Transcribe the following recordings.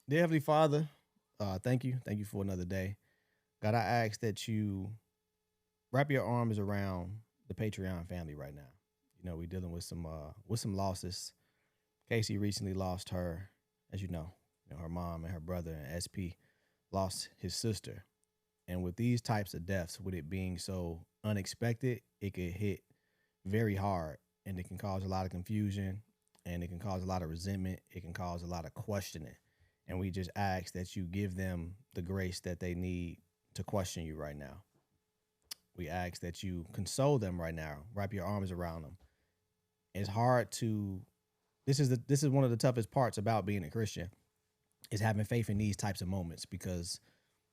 Dear Heavenly Father, thank you. Thank you for another day. God, I ask that you wrap your arms around the Patreon family right now. You know, we're dealing with some losses. Casey recently lost her, as her mom and her brother, and SP lost his sister. And with these types of deaths, with it being so unexpected, it could hit very hard and it can cause a lot of confusion and it can cause a lot of resentment. It can cause a lot of questioning. And we just ask that you give them the grace that they need to question you right now. We ask that you console them right now, wrap your arms around them. It's hard to this is one of the toughest parts about being a Christian is having faith in these types of moments because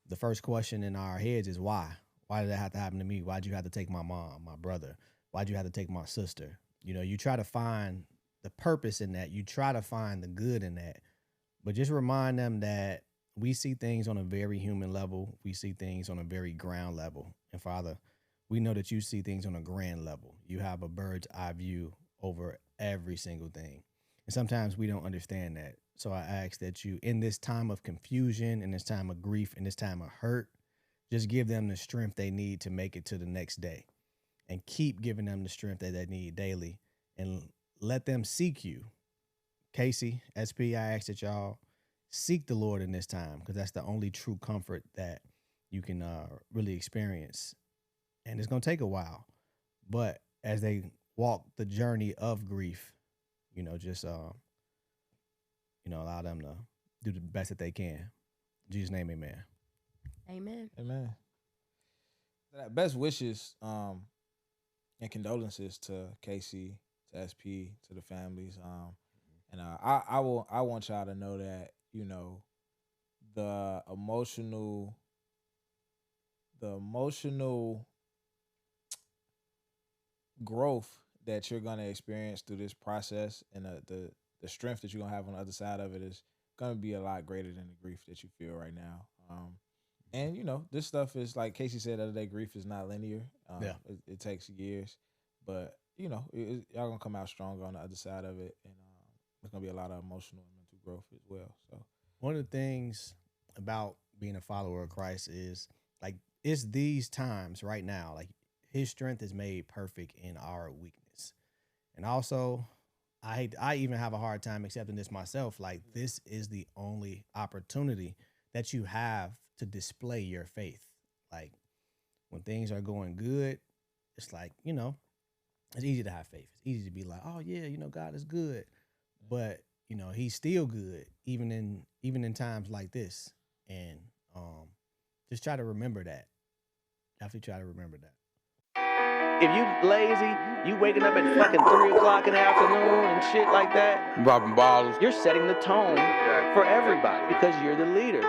the first question in our heads is why? Why did that have to happen to me? Why'd you have to take my mom, my brother? Why'd you have to take my sister? You know, you try to find the purpose in that. You try to find the good in that. But just remind them that we see things on a very human level. We see things on a very ground level. And Father, we know that you see things on a grand level. You have a bird's eye view over every single thing. And sometimes we don't understand that. So I ask that you, in this time of confusion, in this time of grief, in this time of hurt, just give them the strength they need to make it to the next day and keep giving them the strength that they need daily and let them seek you. Casey, SP, I ask that y'all seek the Lord in this time because that's the only true comfort that you can really experience. And it's going to take a while. But as they walk the journey of grief, just allow them to do the best that they can. In Jesus' name, amen. Amen. Amen. Best wishes and condolences to Casey, to SP, to the families. And I want y'all to know that the emotional growth that you're gonna experience through this process and the strength that you're gonna have on the other side of it is gonna be a lot greater than the grief that you feel right now. And this stuff is like Casey said the other day. Grief is not linear. Yeah. It takes years, but y'all gonna come out stronger on the other side of it, and there's gonna be a lot of emotional and mental growth as well. So One of the things about being a follower of Christ is like it's these times right now, like his strength is made perfect in our weakness. And also, I even have a hard time accepting this myself. Like this is the only opportunity that you have to display your faith. Like when things are going good, it's like, it's easy to have faith. It's easy to be like, oh yeah, God is good. But, he's still good even in times like this. And just try to remember that. Definitely try to remember that. If you lazy, you waking up at fucking 3 o'clock in the afternoon and shit like that, Popping bottles, you're setting the tone for everybody because you're the leader.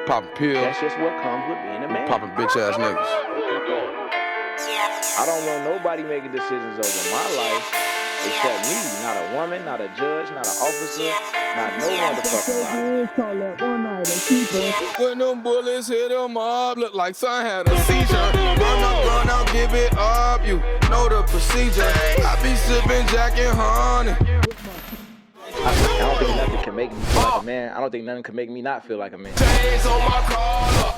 popping pills, That's just what comes with being a man. popping bitch ass niggas. I don't want nobody making decisions over my life except me. Not a woman, not a judge, not an officer, not no motherfucking body. When them bullets hit them up, look like son had a seizure. Run up, give it up, you know the procedure. I be sipping Jack and honey. I don't think nothing can make me feel like a man. I don't think nothing can make me not feel like a man. Chains on my collar.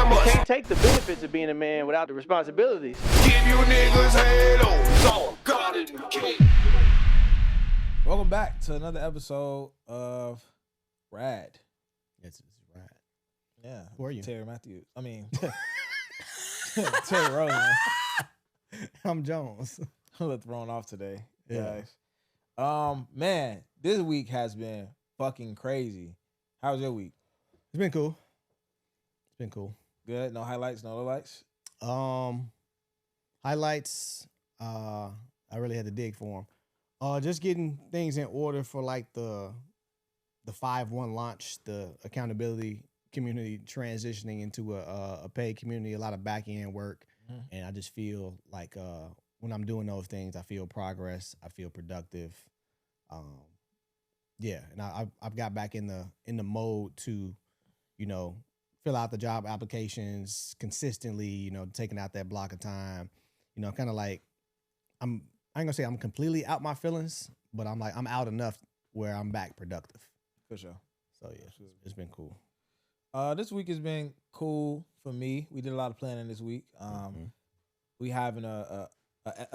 You can't take the benefits of being a man without the responsibilities. Give you niggas halos on God in the cake. welcome back to another episode of Rad. It's right. Yeah. Who are you? Terry Matthews. I mean, Terry Rosen. I'm Jones. I'm a little thrown off today, Yeah. guys. Man, this week has been fucking crazy. How was your week? It's been cool. It's been cool. Good. No highlights, no lowlights. Highlights. I really had to dig for them. Just getting things in order for like the 5-1 launch, the accountability community transitioning into a paid community. A lot of back end work, and I just feel like when I'm doing those things, I feel progress. I feel productive. Yeah, and I've got back in the mode to, fill out the job applications consistently, taking out that block of time, kind of like I ain't gonna say I'm completely out my feelings, but I'm out enough where I'm back productive. For sure. So yeah, it's been cool. This week has been cool for me. We did a lot of planning this week. We having a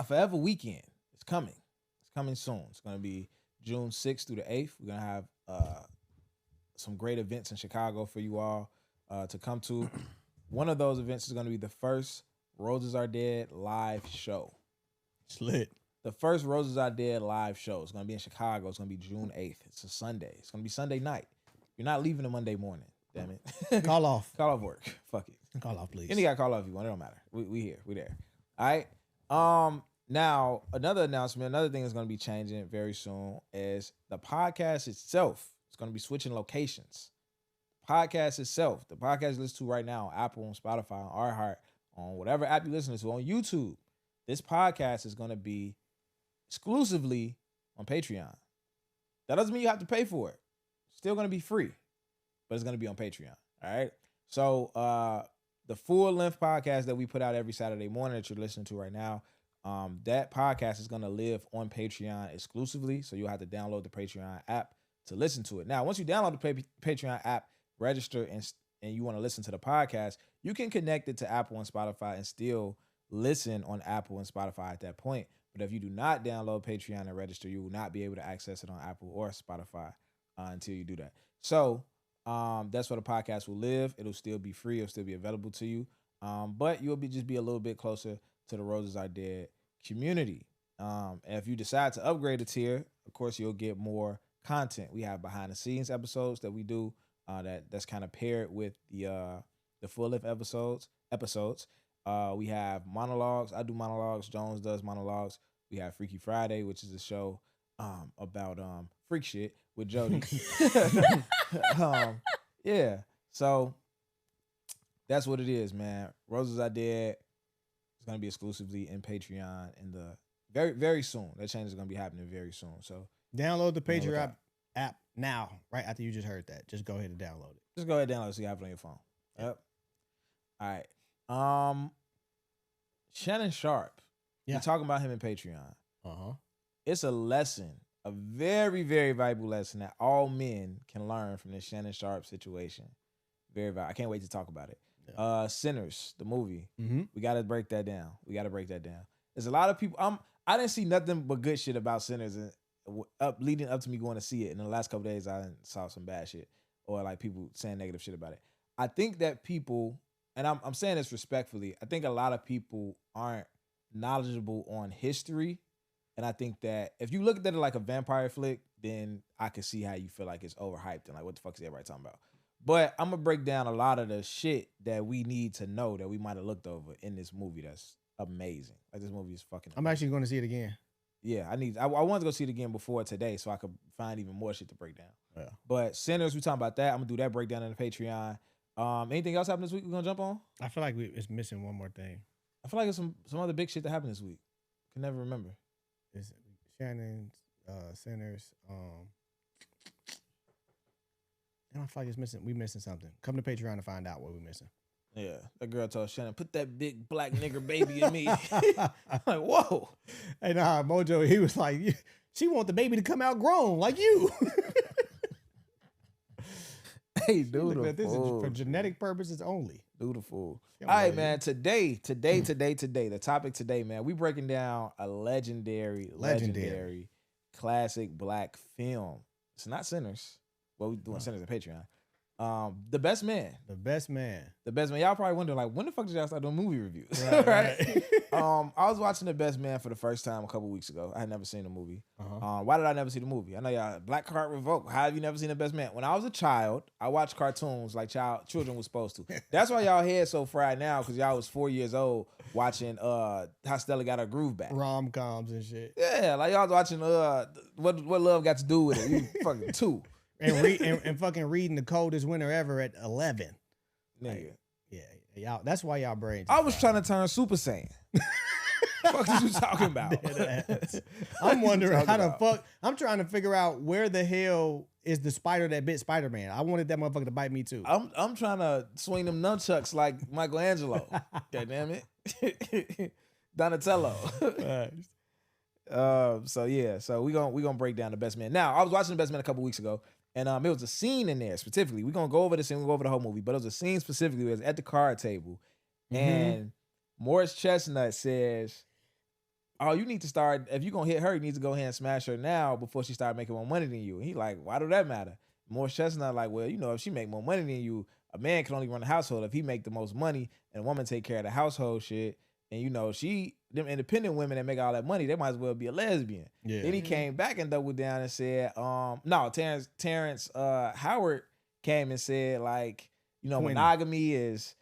forever weekend. It's coming. It's coming soon. It's gonna be June 6th through the 8th. We're gonna have some great events in Chicago for you all to come to. One of those events is gonna be the first Roses Are Dead live show. It's lit. The first Roses Are Dead live show is gonna be in Chicago. It's gonna be June 8th. It's a Sunday. It's gonna be Sunday night. You're not leaving a Monday morning. Damn it. Call off. Call off work. Fuck it. Call off, please. Any guy call off if you want. It don't matter. We here. We there. All right. Now another announcement. Another thing that's going to be changing very soon is the podcast itself. It's going to be switching locations. Podcast itself. The podcast you listen to right now on Apple, on Spotify, on iHeart, on whatever app you listen to, on YouTube. This podcast is going to be exclusively on Patreon. That doesn't mean you have to pay for it. It's still going to be free, but it's going to be on Patreon. All right. So the full length podcast that we put out every Saturday morning that you're listening to right now, that podcast is going to live on Patreon exclusively. So you'll have to download the Patreon app to listen to it. Now, once you download the Patreon app, register, and you want to listen to the podcast, you can connect it to Apple and Spotify and still listen on Apple and Spotify at that point. But if you do not download Patreon and register, you will not be able to access it on Apple or Spotify until you do that. So that's where the podcast will live. It'll still be free. It'll still be available to you. But you'll just be a little bit closer to the Roses Are Dead community. And if you decide to upgrade the tier, of course, you'll get more content. We have behind the scenes episodes that we do that's kind of paired with the full length episodes. We have monologues. I do monologues. Jones does monologues. We have Freaky Friday, which is a show about freak shit with Jody. Yeah. So that's what it is, man. Roses Are Dead is going to be exclusively in Patreon in the very, very soon. That change is going to be happening very soon. So download the Patreon app now, right after you just heard that. Just go ahead and download it. Just go ahead and download it so you have it on your phone. Yep. All right. Shannon Sharp. Yeah. We're talking about him in Patreon. Uh-huh. It's a lesson, a very, very valuable lesson that all men can learn from this Shannon Sharp situation. Very valuable. I can't wait to talk about it. Yeah. Sinners, the movie. Mm-hmm. We got to break that down. There's a lot of people. I didn't see nothing but good shit about Sinners leading up to me going to see it. And in the last couple of days, I saw some bad shit or like people saying negative shit about it. I think that people, and I'm saying this respectfully, I think a lot of people aren't knowledgeable on history. And I think that if you look at it like a vampire flick, then I can see how you feel like it's overhyped and like, what the fuck is everybody talking about? But I'm going to break down a lot of the shit that we need to know that we might have looked over in this movie that's amazing. Like, this movie is fucking amazing. I'm actually going to see it again. Yeah, I wanted to go see it again before today so I could find even more shit to break down. Yeah. But Sinners, we talking about that. I'm going to do that breakdown in the Patreon. Anything else happened this week we're going to jump on? I feel like it's missing one more thing. I feel like it's some other big shit that happened this week. Can never remember. It's Shannon's, Sinners. I feel like it's missing. We missing something. Come to Patreon to find out what we're missing. Yeah, that girl told Shannon, put that big black nigger baby in me. I'm like, whoa. Hey, nah, Mojo, he was like, she want the baby to come out grown like you. Hey, dude, this is for genetic purposes only. Beautiful. All right, man. Today, the topic today, man, we breaking down a legendary classic black film. It's not Sinners. Well, we're doing Sinners on Patreon. The Best Man. The Best Man. The Best Man. Y'all probably wondering, like, when the fuck did y'all start doing movie reviews? Right. I was watching The Best Man for the first time a couple weeks ago. I had never seen the movie. Why did I never see the movie? I know y'all, Black Card Revoked. How have you never seen The Best Man? When I was a child, I watched cartoons like children were supposed to. That's why y'all head so fried now, because y'all was 4 years old watching How Stella Got Her Groove Back. Rom-coms and shit. Yeah, like y'all was watching What Love Got to Do with It. You fucking 2. And fucking reading The Coldest Winter Ever at 11. Nigga. Like, yeah, y'all. That's why y'all brains. I was trying to turn Super Saiyan. What are you talking about? I'm wondering how the fuck. I'm trying to figure out where the hell is the spider that bit Spider-Man. I wanted that motherfucker to bite me too. I'm trying to swing them nunchucks like Michelangelo. God damn it. Donatello. So we gonna break down The Best Man. Now, I was watching The Best Man a couple weeks ago, and it was a scene in there specifically. We're gonna go over this and we'll go over the whole movie, but it was a scene specifically. It was at the card table, and Morris Chestnut says, "Oh, you need to start. If you're gonna hit her, you need to go ahead and smash her now before she start making more money than you." And he like, "Why do that matter?" Morris Chestnut like, "Well, if she make more money than you, a man can only run the household if he make the most money, and a woman take care of the household shit. And them independent women that make all that money, they might as well be a lesbian." Yeah. Then he came back and doubled down and said, no, Terrence Howard came and said, like, monogamy is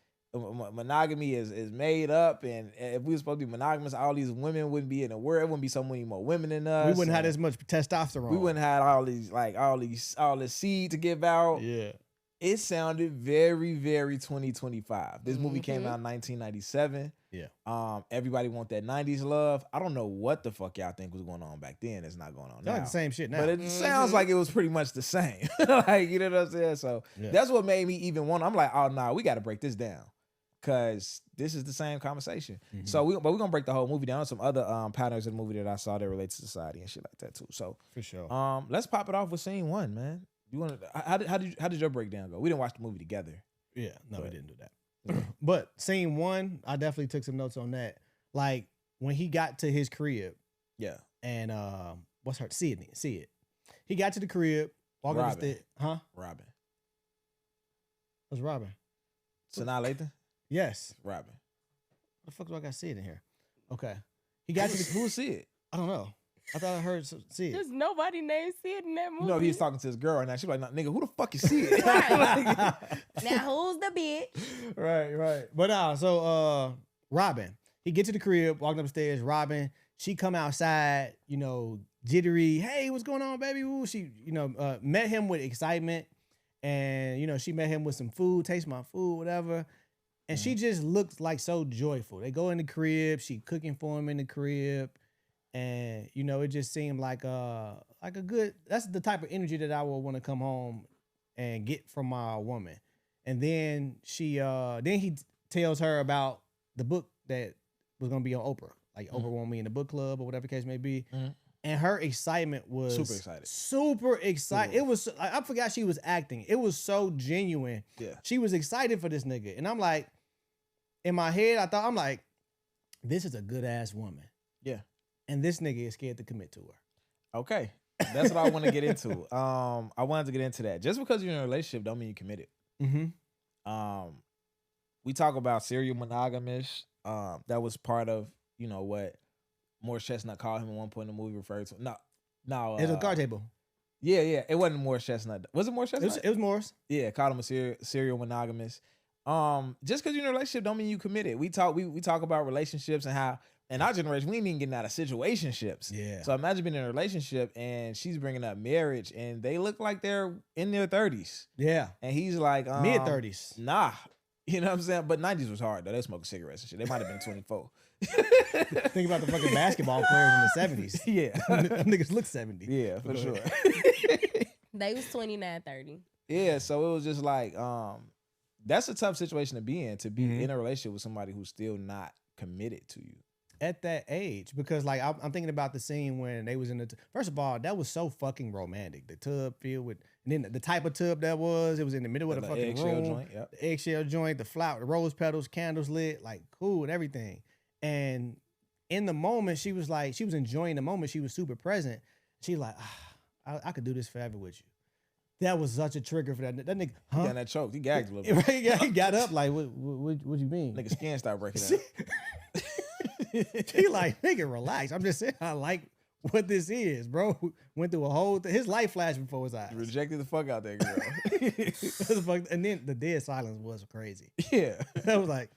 made up, and if we were supposed to be monogamous, all these women wouldn't be in the world. It wouldn't be so many more women than us. We wouldn't have as much testosterone. We wouldn't have all this seed to give out. Yeah. It sounded very, very 2025. This movie came out in 1997. Yeah. Everybody want that 90s love. I don't know what the fuck y'all think was going on back then. It's not going on now. Like the same shit now. But it sounds like it was pretty much the same. Like, you know what I'm saying? So that's what made me even want. I'm like, oh, nah, we got to break this down. Because this is the same conversation. So we're going to break the whole movie down. Some other patterns in the movie that I saw that relate to society and shit like that too. So for sure. Let's pop it off with scene one, man. You want to? How did your breakdown go? We didn't watch the movie together. Yeah, no, we didn't do that. But scene one, I definitely took some notes on that. Like when he got to his crib. Yeah. And what's her? Sydney. See it. He got to the crib. Walking up the stairs. Huh? Robin. What's Robin? Sanaa Lathan? Yes. Robin. What the fuck do I got Sid in here? Okay. He got to the who's Sid? I don't know. I thought I heard Sid. There's nobody named Sid in that movie. You know, he was talking to his girl right now. She's like, nah, nigga, who the fuck is Sid? Right. Now who's the bitch? Right. But so Robin, he get to the crib, walking upstairs. Robin, she come outside, jittery. Hey, what's going on, baby? Ooh, she, met him with excitement, and she met him with some food, taste my food, whatever. And she just looks like so joyful. They go in the crib. She cooking for him in the crib. And, it just seemed like a good, that's the type of energy that I would want to come home and get from my woman. And then he tells her about the book that was going to be on Oprah. Like Oprah want me in the book club or whatever the case may be. And her excitement was super excited. It was, I forgot she was acting. It was so genuine. Yeah. She was excited for this nigga. And I'm like, in my head, I'm like, this is a good ass woman. Yeah. And this nigga is scared to commit to her. Okay. That's what I want to get into. I wanted to get into that. Just because you're in a relationship don't mean you committed. We talk about serial monogamous. That was part of, what Morris Chestnut called him at one point in the movie, referred to. No. It was a card table. Yeah. It wasn't Morris Chestnut. Was it Morris Chestnut? It was Morris. Yeah, called him a serial monogamous. Just because you're in a relationship don't mean you committed. We talk about relationships and how in our generation we ain't even getting out of situationships. Yeah. So imagine being in a relationship and she's bringing up marriage and they look like they're in their 30s. Yeah. And he's like mid 30s. Nah. You know what I'm saying? But 90s was hard though. They smoking cigarettes and shit. They might have been 24. Think about the fucking basketball players in the 70s. Yeah. Niggas look 70. Yeah, for sure. They was 29, 30. Yeah, so it was just like, that's a tough situation to be in a relationship with somebody who's still not committed to you. At that age, because like I'm thinking about the scene when they was in the first of all, that was so fucking romantic. The tub filled with, and then the type of tub that was, it was in the middle of the fucking room. Joint, yep. The eggshell joint, the flower, the rose petals, candles lit, like cool and everything. And in the moment, she was enjoying the moment. She was super present. She like, I could do this forever with you. That was such a trigger for that nigga. He got that choked. He gagged a little bit. Right, he got up like, what you mean? Nigga skin started breaking out. He like, nigga, relax. I'm just saying I like what this is, bro. Went through a whole his life flashed before his eyes. Rejected the fuck out that girl. And then the dead silence was crazy. Yeah. I was like,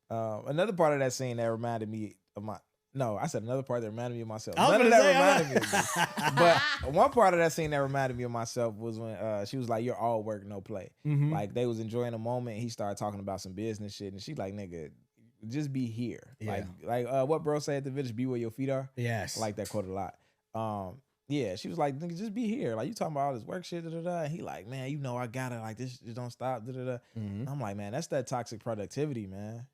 another part of that scene that reminded me of another part that reminded me of myself. None of that reminded me of me. But one part of that scene that reminded me of myself was when she was like, you're all work, no play. Mm-hmm. Like they was enjoying a moment and he started talking about some business shit and she like, nigga, just be here. Yeah. Like what bro said at the village, be where your feet are. yes. I like that quote a lot. Yeah, she was like, nigga, just be here. Like you talking about all this work shit, And he like, man, I gotta like this just don't stop, Mm-hmm. I'm like, man, that's that toxic productivity, man.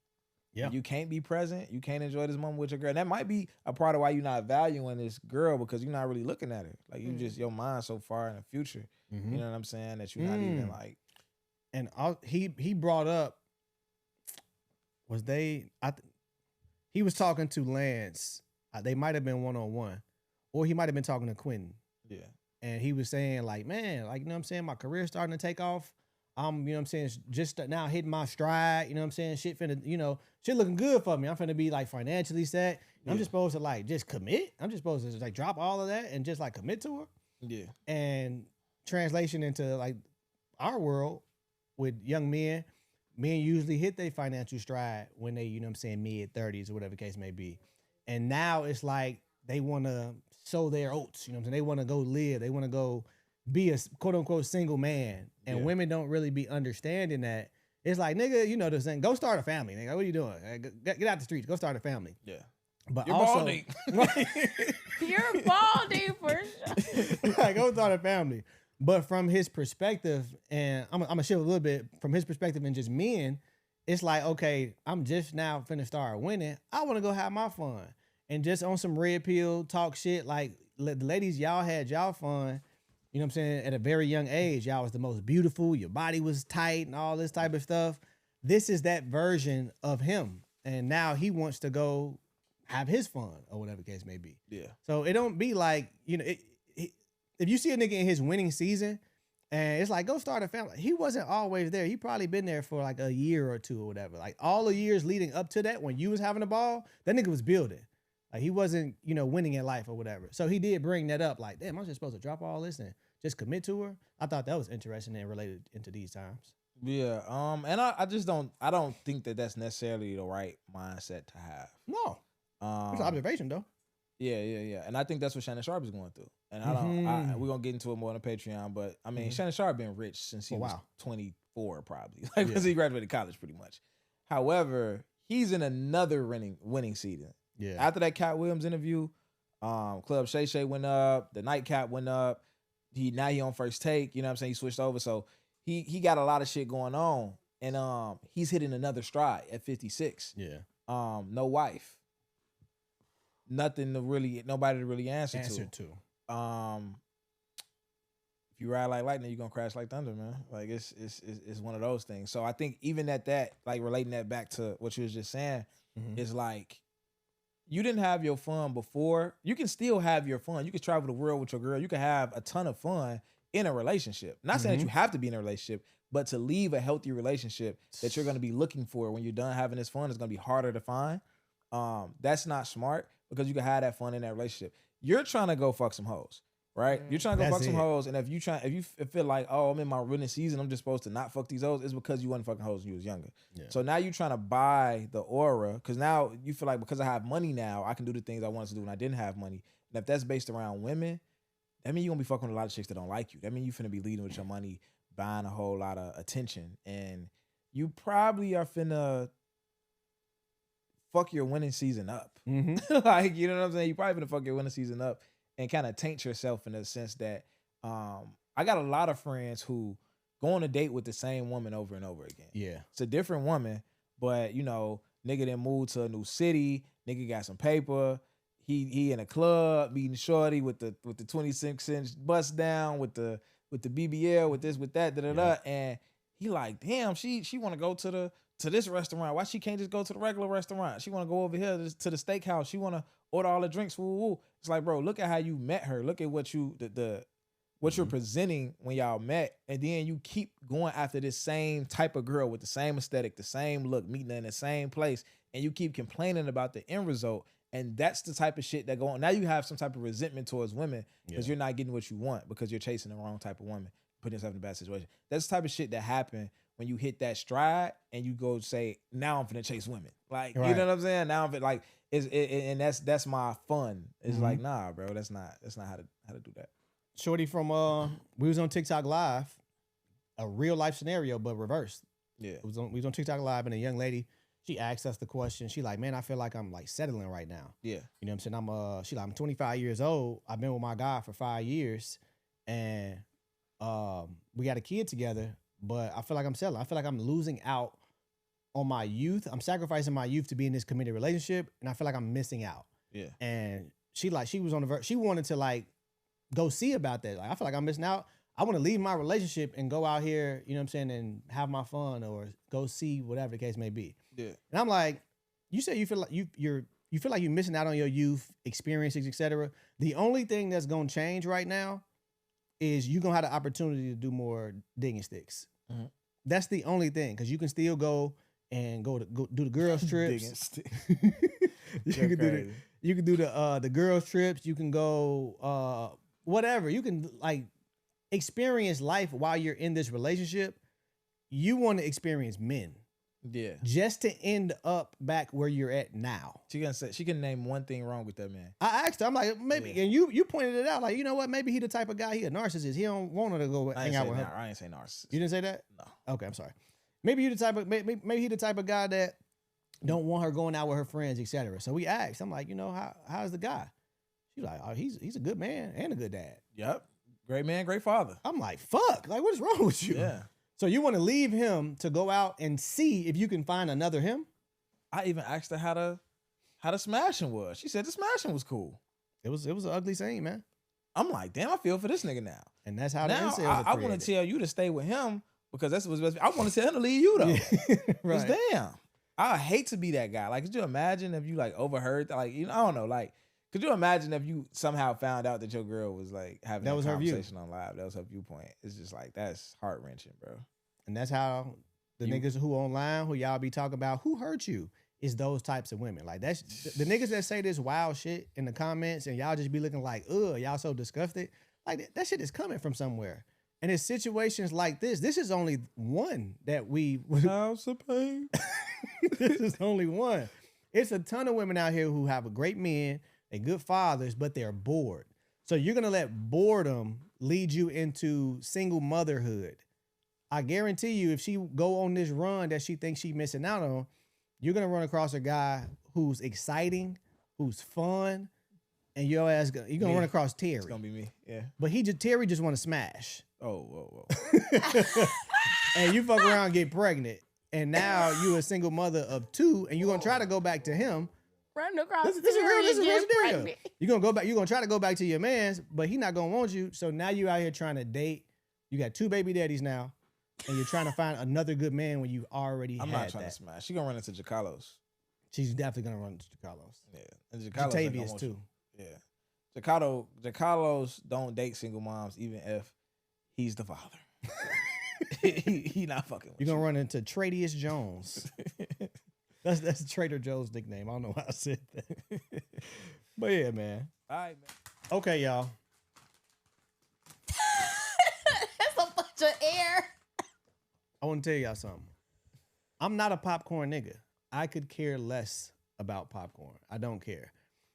Yeah. You can't be present. You can't enjoy this moment with your girl. And that might be a part of why you're not valuing this girl because you're not really looking at her. Like you just your mind so far in the future. You know what I'm saying? That you're not even like. And he brought up he was talking to Lance. They might have been one-on-one, or he might have been talking to Quentin. Yeah. And he was saying like, man, like, you know what I'm saying? My career's starting to take off. You know what I'm saying? Just now hitting my stride. You know what I'm saying? Shit looking good for me. I'm finna be like financially set. I'm just supposed to like just commit. I'm just supposed to just like drop all of that and just like commit to her. Yeah. And translation into like our world with young men usually hit their financial stride when they, you know what I'm saying, mid-30s or whatever the case may be. And now it's like they want to sow their oats. You know what I'm saying? They want to go live. They want to go be a quote-unquote single man. And women don't really be understanding that. It's like, nigga, you know this thing. Go start a family, nigga. What are you doing? Get out the streets. Go start a family. Yeah. But You're also, balding. You're balding for sure. like, go start a family. But from his perspective, and I'm gonna shift a little bit from his perspective and just men, it's like, okay, I'm just now finna start winning. I want to go have my fun and just on some red pill talk shit. Like, the ladies, y'all had y'all fun. You know what I'm saying? At a very young age, y'all was the most beautiful. Your body was tight and all this type of stuff. This is that version of him. And now he wants to go have his fun or whatever the case may be. Yeah. So it don't be like, you know, if you see a nigga in his winning season and it's like, go start a family. He wasn't always there. He probably been there for like a year or two or whatever. Like all the years leading up to that, when you was having a ball, that nigga was building. Like he wasn't, you know, winning in life or whatever. So he did bring that up. Like, damn, I'm just supposed to drop all this and just commit to her. I thought that was interesting and related into these times. Yeah. And I just don't think that that's necessarily the right mindset to have. No. It's an observation though. Yeah. And I think that's what Shannon Sharp is going through. And we're going to get into it more on the Patreon, but I mean, Shannon Sharp been rich since he was 24 probably. Like, because he graduated college pretty much. However, he's in another winning season. Yeah. After that Cat Williams interview, Club Shay Shay went up, the nightcap went up. Now he on First Take, you know what I'm saying? He switched over. So he got a lot of shit going on. And he's hitting another stride at 56. Yeah. No wife. Nobody to really answer to. If you ride like lightning, you're gonna crash like thunder, man. Like it's one of those things. So I think even at that, like relating that back to what you was just saying, is like you didn't have your fun before. You can still have your fun. You can travel the world with your girl. You can have a ton of fun in a relationship. Not saying that you have to be in a relationship, but to leave a healthy relationship that you're gonna be looking for when you're done having this fun is gonna be harder to find. That's not smart because you can have that fun in that relationship. You're trying to go fuck some hoes, right? You're trying to go fuck some hoes, and if you feel like, oh, I'm in my winning season, I'm just supposed to not fuck these hoes, it's because you wasn't fucking hoes when you was younger. Yeah. So now you're trying to buy the aura because now you feel like because I have money now, I can do the things I wanted to do when I didn't have money. And if that's based around women, that means you're gonna be fucking with a lot of chicks that don't like you. That means you're finna be leading with your money, buying a whole lot of attention, and you probably are finna fuck your winning season up. Like, you know what I'm saying? You probably gonna fuck your winning season up and kind of taint yourself in the sense that I got a lot of friends who go on a date with the same woman over and over again. Yeah. It's a different woman, but you know, nigga then moved to a new city, nigga got some paper, he in a club meeting shorty with the 26-inch bust down with the BBL, with this, with that, and he like, damn, she wanna go to this restaurant. Why she can't just go to the regular restaurant? She want to go over here to the steakhouse. She want to order all the drinks. Woo. It's like, bro, look at how you met her. Look at what you what you're presenting when y'all met, and then you keep going after this same type of girl with the same aesthetic, the same look, meeting her in the same place, and you keep complaining about the end result. And that's the type of shit that go on. Now you have some type of resentment towards women because you're not getting what you want because you're chasing the wrong type of woman, putting yourself in a bad situation. That's the type of shit that happen when you hit that stride and you go say, now I'm finna chase women. Like, you know what I'm saying? Now I'm finna, like, and that's my fun. It's like, nah, bro, that's not how to do that. Shorty from we was on TikTok Live, a real life scenario, but reversed. Yeah. We was on TikTok Live and a young lady, she asked us the question. She like, man, I feel like I'm like settling right now. Yeah. You know what I'm saying? She like, I'm 25 years old. I've been with my guy for 5 years and we got a kid together. But I feel like I'm settling. I feel like I'm losing out on my youth. I'm sacrificing my youth to be in this committed relationship, and I feel like I'm missing out. Yeah. And she was on the verge. She wanted to like go see about that. Like, I feel like I'm missing out. I want to leave my relationship and go out here, you know what I'm saying, and have my fun or go see whatever the case may be. Yeah. And I'm like, you say you feel like you feel like you're missing out on your youth experiences, etc. The only thing that's gonna change right now is you're gonna have the opportunity to do more digging sticks. Mm-hmm. That's the only thing, because you can still go go do the girls trips. You can do the girls trips. You can go whatever. You can like experience life while you're in this relationship. You want to experience men. Yeah. Just to end up back where you're at now. She can name one thing wrong with that man. I asked her, I'm like, maybe, and you pointed it out, like, you know what, maybe he the type of guy, he a narcissist. He don't want her to go hang out with her. I ain't say narcissist. You didn't say that? No. Okay, I'm sorry. Maybe you the type of maybe he the type of guy that don't want her going out with her friends, etc. So we asked. I'm like, you know, how's the guy? She's like, oh, he's a good man and a good dad. Yep. Great man, great father. I'm like, fuck, like, what's wrong with you? Yeah. So you want to leave him to go out and see if you can find another him? I even asked her how the smashing was. She said the smashing was cool. It was an ugly scene, man. I'm like, damn, I feel for this nigga now. And that's how now the incels are I want to tell you to stay with him because that's what's best. I want to tell him to leave you though. Yeah. Right. Because damn, I hate to be that guy. Like, could you imagine if you like overheard, like, you know, I don't know, like, could you imagine if you somehow found out that your girl was like having that conversation on live? That was her viewpoint. It's just like, that's heart wrenching, bro. And that's how the niggas who online, who y'all be talking about, who hurt you, is those types of women. Like, that's the niggas that say this wild shit in the comments and y'all just be looking like, ugh, y'all so disgusted. Like, that shit is coming from somewhere. And it's situations like this. This is only one that House of pain. This is only one. It's a ton of women out here who have a great men, they good fathers, but they're bored. So you're going to let boredom lead you into single motherhood. I guarantee you, if she go on this run that she thinks she's missing out on, you're gonna run across a guy who's exciting, who's fun, and you're gonna run across Terry. It's gonna be me, yeah. But Terry just want to smash. Oh, whoa. And you fuck around, and get pregnant, and now you a single mother of 2, and you're gonna try to go back to him. Run across This is real get deal. pregnant. You're gonna go back. You're gonna try to go back to your man's, but he not gonna want you. So now you out here trying to date. You got 2 baby daddies now. And you're trying to find another good man when you already I'm had not trying to smash. She gonna run into Jacalos. She's definitely gonna run into Jacalos. Yeah, and Jacalos Jatavius too. Yeah, Jacalos don't date single moms even if he's the father. he not fucking with you. You're gonna run into Tradius Jones. That's Trader Joe's nickname. I don't know why I said that. But yeah, man. All right, man. Okay, y'all. That's a bunch of air. I want to tell y'all something. I'm not a popcorn nigga. I could care less about popcorn. I don't care.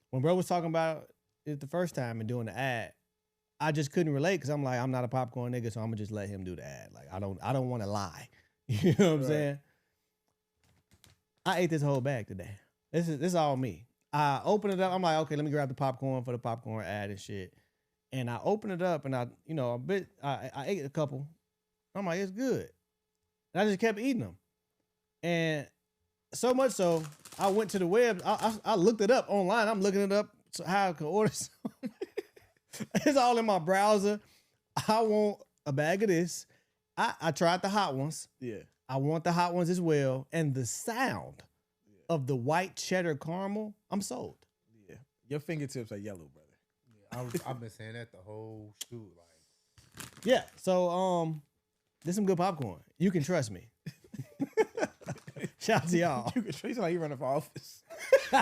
When bro was talking about it the first time and doing the ad, I just couldn't relate because I'm like, I'm not a popcorn nigga, so I'm gonna just let him do the ad. Like, I don't want to lie. You know what I'm saying? I ate this whole bag today. This is all me. I open it up. I'm like, okay, let me grab the popcorn for the popcorn ad and shit. And I open it up and I ate a couple. I'm like, it's good. And I just kept eating them. And so much so, I went to the web. I looked it up online. I'm looking it up so how I can order some. It's all in my browser. I want a bag of this. I tried the hot ones. Yeah. I want the hot ones as well. And the sound of the white cheddar caramel, I'm sold. Yeah. Your fingertips are yellow, brother. Yeah, I've been saying that the whole shoot. Like, Yeah. So there's some good popcorn. You can trust me. Shout out to y'all. You can trace like you running for office. All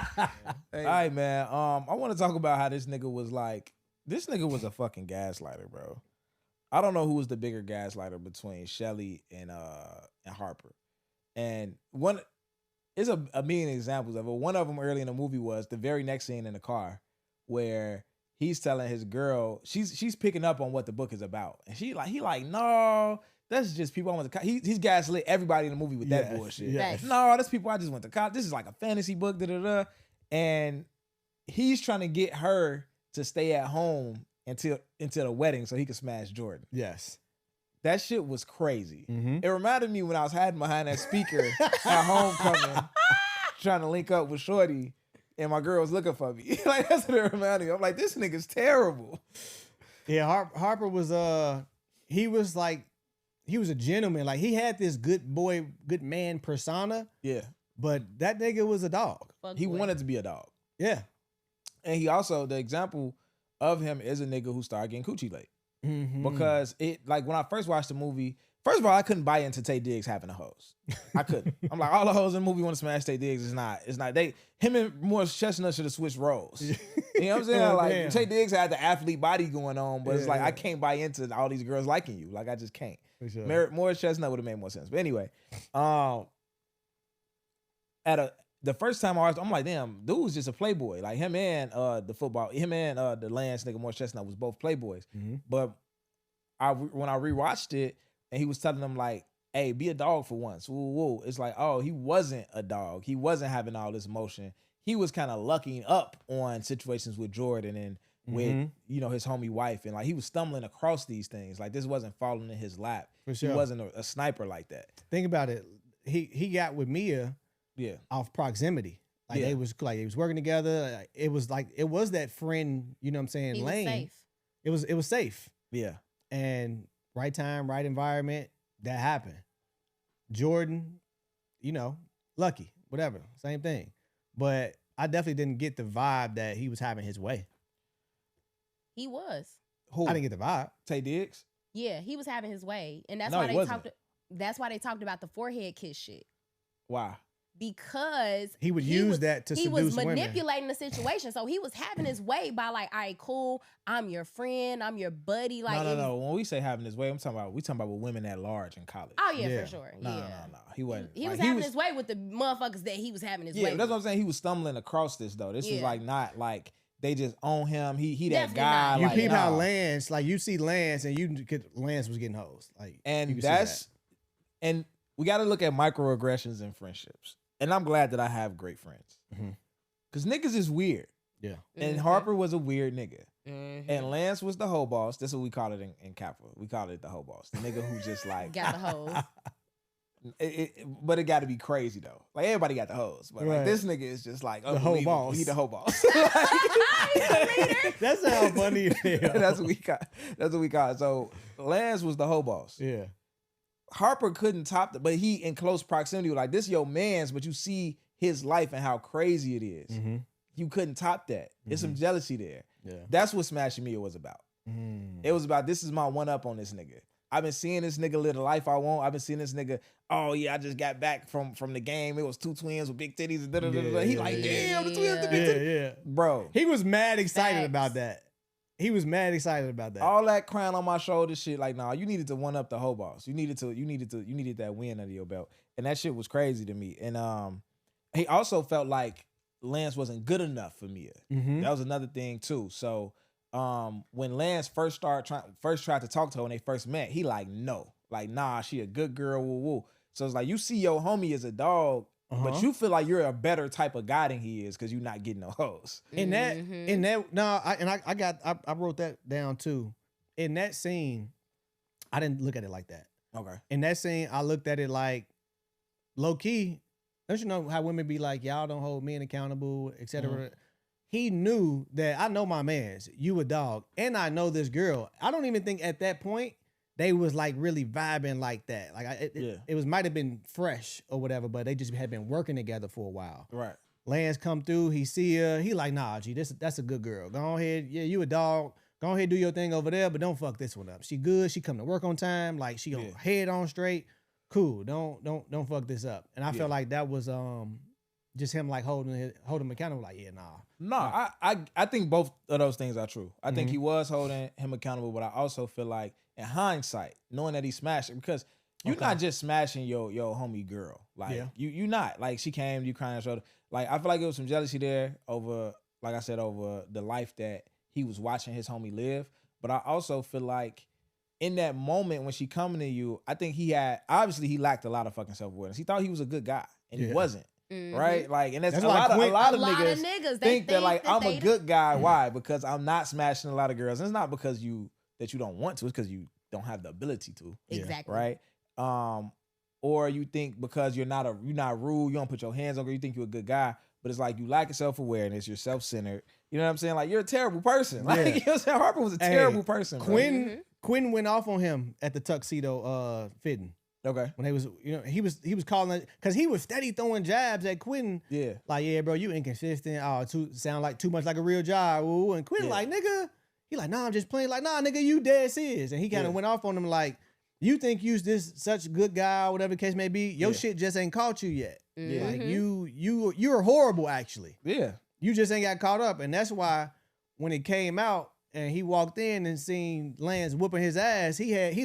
right, man. I want to talk about how this nigga was like. This nigga was a fucking gaslighter, bro. I don't know who was the bigger gaslighter between Shelly and Harper. And one is a million examples of it. One of them early in the movie was the very next scene in the car where he's telling his girl, she's picking up on what the book is about. And he like, no, that's just people I went to college. He's gaslit everybody in the movie with that bullshit. Yes. No, that's people I just went to college. This is like a fantasy book, da-da-da. And he's trying to get her to stay at home until the wedding so he can smash Jordan. Yes. That shit was crazy. Mm-hmm. It reminded me when I was hiding behind that speaker at homecoming, trying to link up with Shorty, and my girl was looking for me. Like, that's what it reminded me. I'm like, this nigga's terrible. Yeah, Harper was he was a gentleman. Like, he had this good boy, good man persona, Yeah. but that nigga was a dog. Fuck He boy. wanted to be a dog. Yeah. And he also, the example of him is a nigga who started getting coochie late. Mm-hmm. Because it, like, when I first watched the movie, first of all, I couldn't buy into Tay Diggs having a hose. I couldn't. I'm like, all the hoes in the movie want to smash Tay Diggs. It's not. Him and Morris Chestnut should have switched roles. You know what I'm saying? Like, Damn. Tay Diggs had the athlete body going on, but it's Yeah, like, yeah. I can't buy into all these girls liking you. Like, I just can't. For sure. Morris Chestnut would have made more sense. But anyway, the first time I watched, I'm like, damn, dude was just a playboy. Like, him and the Lance nigga Morris Chestnut was both playboys. Mm-hmm. But when I rewatched it, and he was telling them like, hey, be a dog for once. Woo, woo. It's like, oh, he wasn't a dog. He wasn't having all this emotion. He was kind of lucking up on situations with Jordan and with, you know, his homie wife. And like, he was stumbling across these things. Like, this wasn't falling in his lap. For sure. He wasn't a sniper like that. Think about it. He got with Mia Yeah. off proximity. Like, Yeah. they was working together. It was that friend, you know what I'm saying, He was lane. safe. It was safe. Yeah. And right time, right environment, that happened. Jordan, you know, lucky, whatever, same thing. But I definitely didn't get the vibe that he was having his way. He was. Who? I didn't get the vibe. Tay Diggs? Yeah, he was having his way, and that's No, why he they wasn't. talked. That's why they talked about the forehead kiss shit, Why? because He would use that to he seduce was women. manipulating the situation. So he was having his way by like, all right, cool, I'm your friend, I'm your buddy. Like, No. When we say having his way, we talking about with women at large in college. Oh yeah, Yeah. for sure. No. Yeah. He wasn't. He Like, was having his way with the motherfuckers that he was having his Yeah, way. but that's with. what I'm saying. He was stumbling across this though. This was Yeah. like not like they just own him. He that Definitely guy. not. You Like, peep how nah. Lance, like you see Lance, and Lance was getting hoes. Like, you And can see that's and we got to look at microaggressions in friendships. And I'm glad that I have great friends. Mhm. Cause niggas is weird. that. Yeah. And Harper was a weird nigga. Mhm. And Lance was the hoe boss. That's what we call it in Kappa. We call it the hoe boss. The nigga who just like Got the hoes. but it got to be crazy though. Like everybody got the hoes, but like Right. this nigga is just like The hoe unbelievable. boss. He the hoe boss. He's a leader. That sounds funny. That's what we got. That's what we got. So Lance was the hoe boss. Yeah. Harper couldn't top but he in close proximity. Like this your man's, but you see his life and how crazy it is. Mm-hmm. You couldn't top that. There's some jealousy there. Yeah. That's what Smashing Mia was about. It was about, this is my one up on this nigga. I've been seeing this nigga live the life I want. I've been seeing this nigga, oh yeah, I just got back from the game. It was two twins with big titties and da-da-da-da. He like, damn, the twins, the big Yeah, titties. yeah. Bro, He was mad excited Facts. about that. He was mad excited about that. all that crown on my shoulder shit, like, nah, you needed to one up the hoe boss. You needed that win under your belt. And that shit was crazy to me. And he also felt like Lance wasn't good enough for Mia. Mm-hmm. That was another thing too. So when Lance first tried to talk to her when they first met, he like, no. Like, nah, she a good girl, woo woo. So it's like, you see your homie as a dog, but you feel like you're a better type of guy than he is because you're not getting no hoes. In that, I wrote that down too. In that scene, I didn't look at it like that. Okay. In that scene, I looked at it like low key. Don't you know how women be like, y'all don't hold men accountable, etc. He knew that I know my mans, you a dog, and I know this girl. I don't even think at that point they was like really vibing like that. Like it was might have been fresh or whatever, but they just had been working together for a while. Right. Lance come through, he see her, he like, nah, G, that's a good girl. Go ahead, yeah, you a dog. Go ahead, do your thing over there, but don't fuck this one up. She good, she come to work on time, like she on head on straight. Cool, don't fuck this up. And I felt like that was just him like holding him accountable. Like, yeah, nah. No, I think both of those things are true. I think he was holding him accountable, but I also feel like in hindsight, knowing that he smashed it, because you're not just smashing your homie girl. Like you not. Like she came, you crying on her shoulder. Like I feel like it was some jealousy there over, like I said, over the life that he was watching his homie live. But I also feel like in that moment when she coming to you, I think he lacked a lot of fucking self-awareness. He thought he was a good guy, and he wasn't. Right? Like, and that's a lot of niggas think that like I'm a good guy. Why? Because I'm not smashing a lot of girls. And it's not because you don't want to, it's because you don't have the ability to. Exactly. Right? Or you think because you're not rude, you don't put your hands on her, you think you're a good guy, but it's like you lack self-awareness, you're self-centered. You know what I'm saying? Like, you're a terrible person. Like, you know what I'm saying? Harper was a terrible person. Quinn went off on him at the tuxedo fitting. Okay. When he was calling it, because he was steady throwing jabs at Quinn. Yeah. Like, yeah, bro, you inconsistent. Oh, sound like too much like a real job. Ooh. And Quinn like, nigga, he like, nah, I'm just playing. Like, nah, nigga, you dead serious. And he kind of went off on him like, you think you's this such a good guy, or whatever the case may be. Your shit just ain't caught you yet. Mm-hmm. Like you're horrible actually. Yeah. You just ain't got caught up. And that's why when it came out and he walked in and seen Lance whooping his ass, it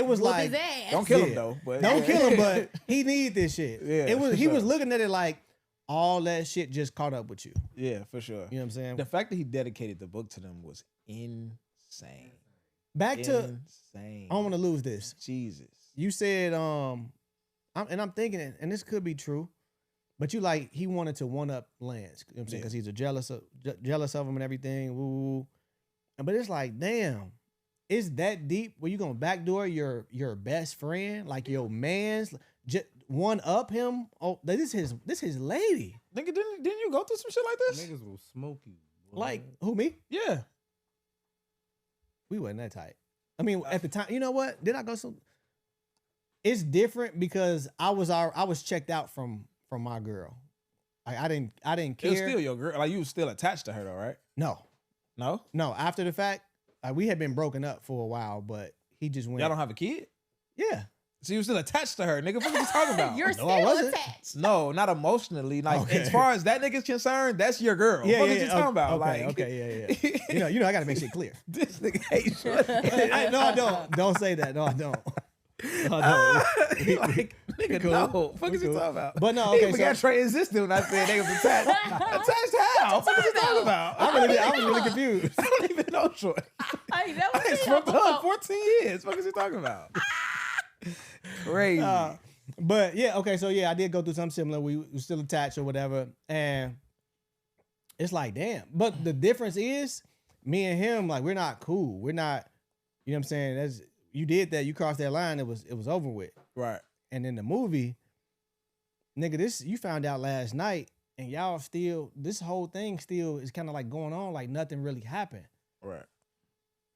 was Whoop like, his ass. Don't kill him though. But don't kill him, but he need this shit. Yeah, He was looking at it like all that shit just caught up with you. Yeah, for sure. You know what I'm saying? The fact that he dedicated the book to them was insane. Back to insane. I don't want to lose this. Jesus. You said I'm thinking it, and this could be true, but you like he wanted to one up Lance. You know what I'm saying? Because he's jealous of him and everything. Woo. But it's like, damn, it's that deep where you gonna backdoor your best friend, like your man's one up him? Oh, this his lady. Nigga, didn't you go through some shit like this? Niggas will smoke you. Boy. Like who, me? Yeah. We wasn't that tight. I mean, at the time, you know what? Did I go some? It's different because I was checked out from my girl. Like I didn't care. It was still your girl. Like you was still attached to her though, right? No. After the fact, we had been broken up for a while, but he just went. Y'all don't have a kid? Yeah. So you were still attached to her, nigga. What are you talking about? You're I still wasn't. attached. No, not emotionally. Like Okay. as far as that nigga's concerned, that's your girl. Yeah, What yeah, are you talking about? Okay, yeah. You know, I gotta make shit clear. This nigga hates you. No, I don't. Don't say that. No, I don't. No, I don't. Like, nigga, cool. no. Fuck We is you cool. talking about? But no, He okay. forgot Trey existed when I said they was attached. Attached how? What you talking about? I was really confused. I don't even know Troy. Hey, that was I ain't smoked the hood 14 years. What is he talking about? Crazy. But yeah, okay. So yeah, I did go through something similar. We were still attached or whatever, and it's like, damn. But the difference is, me and him, like, we're not cool. We're not. You know what I'm saying? That's you did that. You crossed that line. It was over with. Right. And in the movie, nigga, you found out last night, and y'all still, this whole thing still is kind of like going on, like nothing really happened. Right.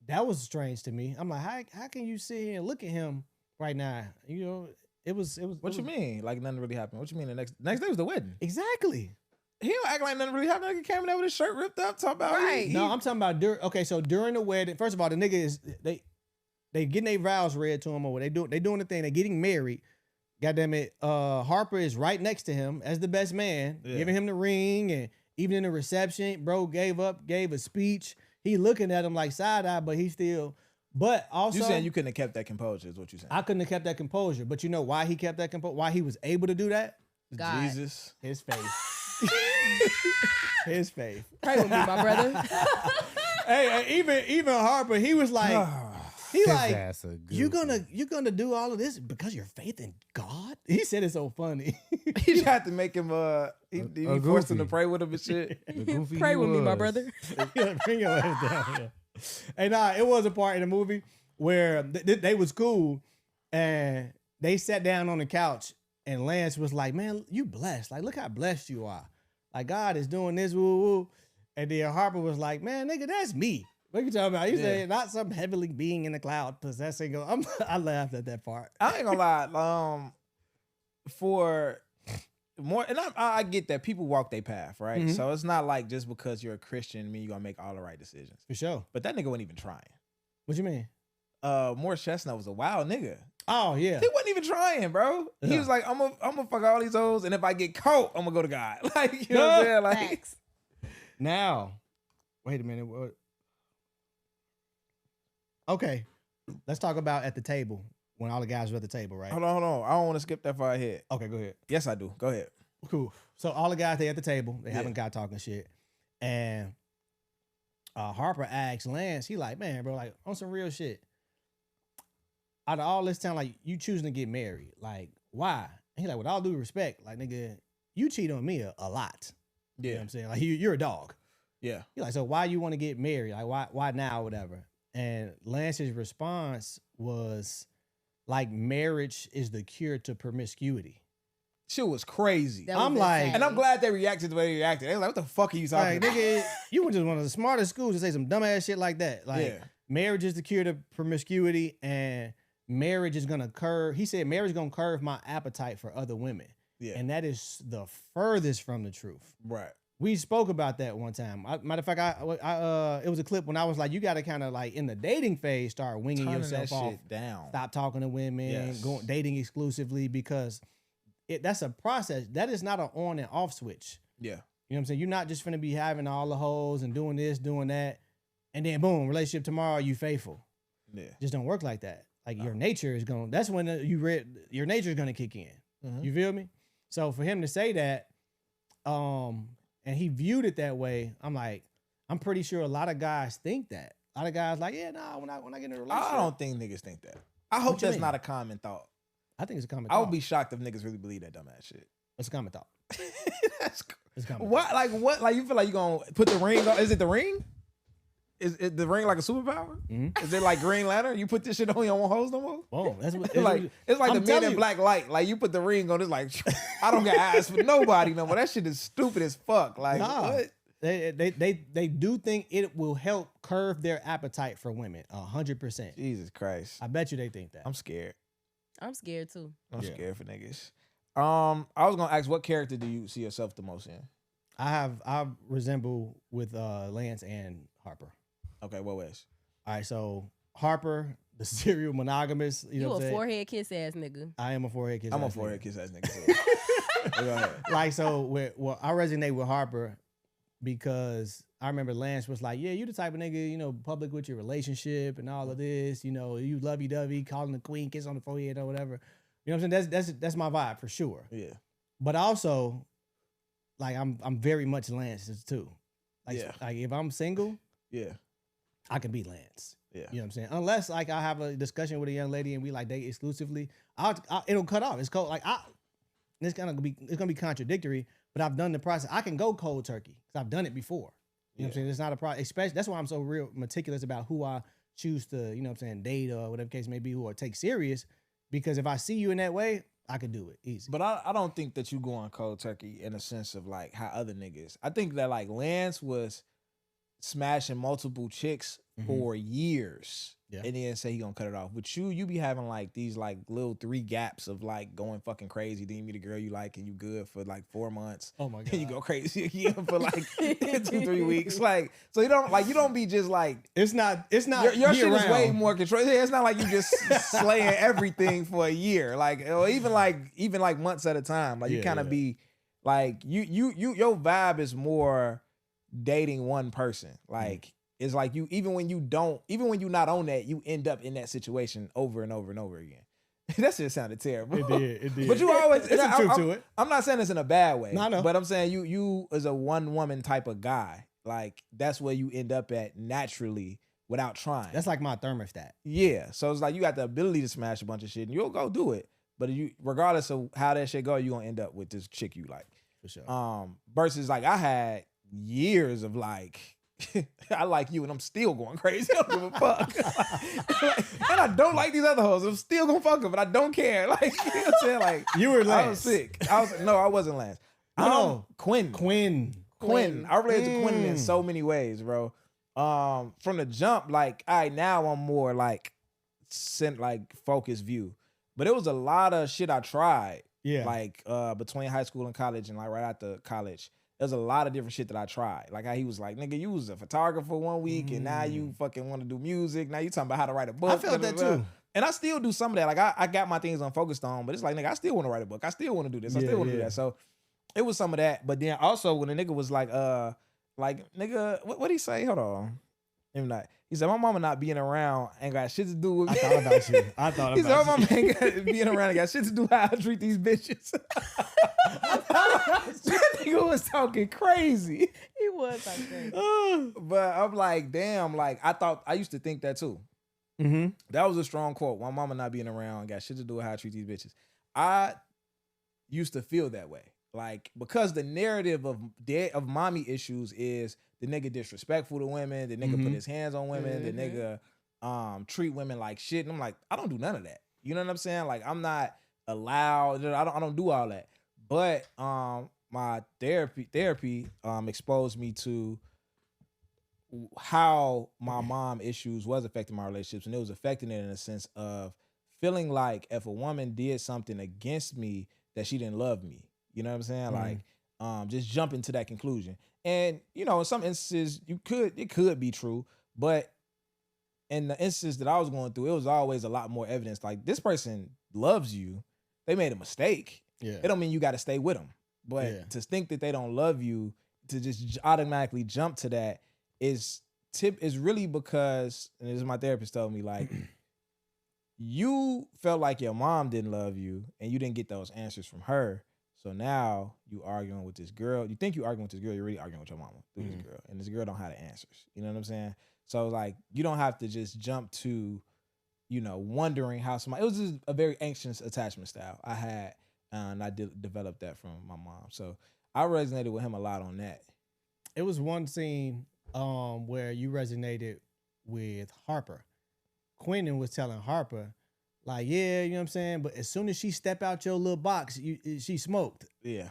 That was strange to me. I'm like, how can you sit here and look at him right now? You know, it was. What you mean? Like nothing really happened? What you mean? The next day was the wedding. Exactly. He don't act like nothing really happened. Nigga came in there with his shirt ripped up, talking about Right. No, I'm talking about so during the wedding. First of all, the nigga is they getting their vows read to him, or they doing the thing. They getting married. Goddamn it, Harper is right next to him as the best man, giving him the ring, and even in the reception, bro gave a speech. He looking at him like side eye, but he still. But also, you saying you couldn't have kept that composure? Is what you saying? I couldn't have kept that composure. But you know why he kept that composure? Why he was able to do that? God. Jesus, His faith. His faith. Pray with me, my brother. Hey, even Harper, he was like, he like, ass a good you're gonna do all of this because your faith in God. He said it so funny. he tried to make him he forced him to goofy. pray with him and shit. The goofy Pray he with me, my was. brother. Yeah, bring your ass down. Yeah. And it was a part in the movie where they was cool, and they sat down on the couch, and Lance was like, "Man, you blessed. Like, look how blessed you are. Like, God is doing this, woo woo." And then Harper was like, "Man, nigga, that's me. What you talking about?" He said, "Not some heavenly being in the cloud possessing." I laughed at that part. I ain't gonna lie. For more, and I get that people walk their path, right? Mhm. So it's not like just because you're a Christian, mean you gonna make all the right decisions. For sure. But that nigga wasn't even trying. What you mean? Morris Chestnut was a wild nigga. Oh yeah. He wasn't even trying, bro. He Yeah. was like, I'm gonna fuck all these hoes, and if I get caught, I'm gonna go to God. Like, you know what I'm saying? Like, Facts. Now, wait a minute. Okay, let's talk about at the table when all the guys were at the table, right? hold on. I don't want to skip that far ahead. Okay, go ahead. Yes, I do. Go ahead. Cool. So all the guys they at the table, they Yeah. haven't got talking shit, and Harper asks Lance, he like, "Man, bro, like on some real shit. Out of all this time, like you choosing to get married, like why?" And he like, "With all due respect, like nigga, you cheat on me a lot. You know Yeah. what I'm saying? Like you're a dog." Yeah. He like, "So why you want to get married? Like why now or whatever?" And Lance's response was like, marriage is the cure to promiscuity. Shit was crazy. That was I'm like- insane. And I'm glad they reacted the way they reacted. They was like, what the fuck are you talking Like, about? nigga, you went to one of the smartest schools to say some dumbass shit like that. Like, Yeah. marriage is the cure to promiscuity, and marriage is gonna curve. He said, marriage is gonna curve my appetite for other women. Yeah. And that is the furthest from the truth. Right. We spoke about that one time. Matter of fact, I it was a clip when I was like, you got to kind of like in the dating phase start winging Turning yourself that off. shit down. Stop talking to women, Yes. going dating exclusively, because that's a process. That is not an on and off switch. Yeah. You know what I'm saying? You're not just finna be having all the hoes and doing this, doing that, and then boom, relationship tomorrow, you faithful. Yeah. Just don't work like that. Like your nature is going. That's when your nature is gonna kick in. Mhm. You feel me? So for him to say that, and he viewed it that way, I'm like, I'm pretty sure a lot of guys think that. A lot of guys like, yeah, nah, when I get in a relationship, I don't think niggas think that. I hope What you that's mean? not a common thought. I think it's a common I thought. would be shocked if niggas really believe that dumbass shit. It's a common thought. That's It's a common what? Like what? Like you feel like you gonna put the ring on? Is it the ring? Is the ring like a superpower? Mhm. Is it like Green Lantern? You put this shit on, you don't want hoes no more? Boom. That's what It's like I'm the Men telling in you. Black light. Like you put the ring on, it's like I don't got eyes for nobody no more. That shit is stupid as fuck. Like Nah. what? They do think it will help curb their appetite for women 100%. Jesus Christ. I bet you they think that. I'm scared. I'm scared too. I'm Yeah. scared for niggas. I was gonna ask, what character do you see yourself the most in? I resemble with Lance and Harper. Okay, what ways? All right, so Harper, the serial monogamous, you know You what a I'm saying? forehead kiss ass nigga. I am a forehead kiss. I'm a ass forehead nigga. kiss ass nigga. too. Go ahead. Like, so I resonate with Harper because I remember Lance was like, yeah, you the type of nigga, you know, public with your relationship and all of this, you know, you lovey-dovey, calling the queen, kiss on the forehead or whatever. You know what I'm saying? That's my vibe for sure. Yeah. But also, like, I'm very much Lance's too. Like, Yeah. like if I'm single, Yeah. I can be Lance. Yeah. You know what I'm saying? Unless like I have a discussion with a young lady and we like date exclusively, it'll cut off. It's cold. Like it's gonna be contradictory. But I've done the process. I can go cold turkey because I've done it before. You know what I'm saying? It's not a problem. Especially that's why I'm so real meticulous about who I choose to, you know what I'm saying, date or whatever case may be, who I take serious. Because if I see you in that way, I could do it easy. But I don't think that you go on cold turkey in a sense of like how other niggas. I think that like Lance was smashing multiple chicks for years. Yeah. And then say he gonna cut it off. But you be having like these like little 3 gaps of like going fucking crazy. Then you meet a girl you like and you good for like 4 months. Oh my God. Then you go crazy again for like 2-3 weeks. Like so you don't be just like It's not your shit is way year-round. more controlled. It's not like you just slaying everything for a year, like or even like months at a time. Like you Yeah, kind of yeah. be like you your vibe is more dating one person. Like it's like you even when you're not on that, you end up in that situation over and over and over again. That shit sounded terrible. It did. But you always There's some truth to it. I'm not saying this in a bad way. No, I know. But I'm saying you as a one woman type of guy, like that's where you end up at naturally without trying. That's like my thermostat. Yeah. So it's like you got the ability to smash a bunch of shit and you'll go do it. But you regardless of how that shit go, you're gonna end up with this chick you like. For sure. Versus like I had years of like I like you and I'm still going crazy. I don't give a fuck. And I don't like these other hoes. I'm still gonna fuck them, but I don't care. Like, you know what I'm saying? Like You were I was Lance. sick. No, I wasn't Lance. No. Quinn. Quinn. I related to Quinn in Mm. so many ways, bro. From the jump, like, all right, now I'm more like focused view. But it was a lot of shit I tried. Yeah. Like between high school and college and like right after college. There's a lot of different shit that I tried. Like how he was like, nigga, you was a photographer one week and now you fucking want to do music. Now you talking about how to write a book. I felt that too. And I still do some of that. Like I got my things I'm focused on, but it's like, nigga, I still want to write a book. I still want to do this. I still want to do that. So it was some of that. But then also when the nigga was like nigga, what he say? Hold on. Maybe not. He said, my mama not being around ain't got shit to do with me. I thought about you. I thought He said, my about mama you. ain't got being around ain't got shit to do with how I treat these bitches. That nigga was talking crazy. He was like crazy. But I'm like, damn, like I used to think that too. Mm-hmm. That was a strong quote. My mama not being around got shit to do with how I treat these bitches. I used to feel that way. Like, because the narrative of mommy issues is the nigga disrespectful to women, the nigga put his hands on women, the nigga treat women like shit. And I'm like, I don't do none of that. You know what I'm saying? Like, I'm not allowed. I don't do all that. But my therapy exposed me to how my mom issues was affecting my relationships, and it was affecting it in a sense of feeling like if a woman did something against me, that she didn't love me. You know what I'm saying? Like, just jumping to that conclusion. And you know, in some instances, it could be true, but in the instance that I was going through, it was always a lot more evidence. Like, this person loves you. They made a mistake. Yeah. It don't mean you got to stay with them. But to think that they don't love you, to just automatically jump to that is really because, and this is my therapist told me, like, you felt like your mom didn't love you and you didn't get those answers from her. So now you arguing with this girl. You think you arguing with this girl, you're really arguing with your mama through this girl. And this girl don't have the answers. You know what I'm saying? So like, you don't have to just jump to, you know, wondering how somebody, it was just a very anxious attachment style I had. And I developed that from my mom. So I resonated with him a lot on that. It was one scene where you resonated with Harper. Quentin was telling Harper, like, yeah, you know what I'm saying? But as soon as she step out your little box, she smoked. Yeah,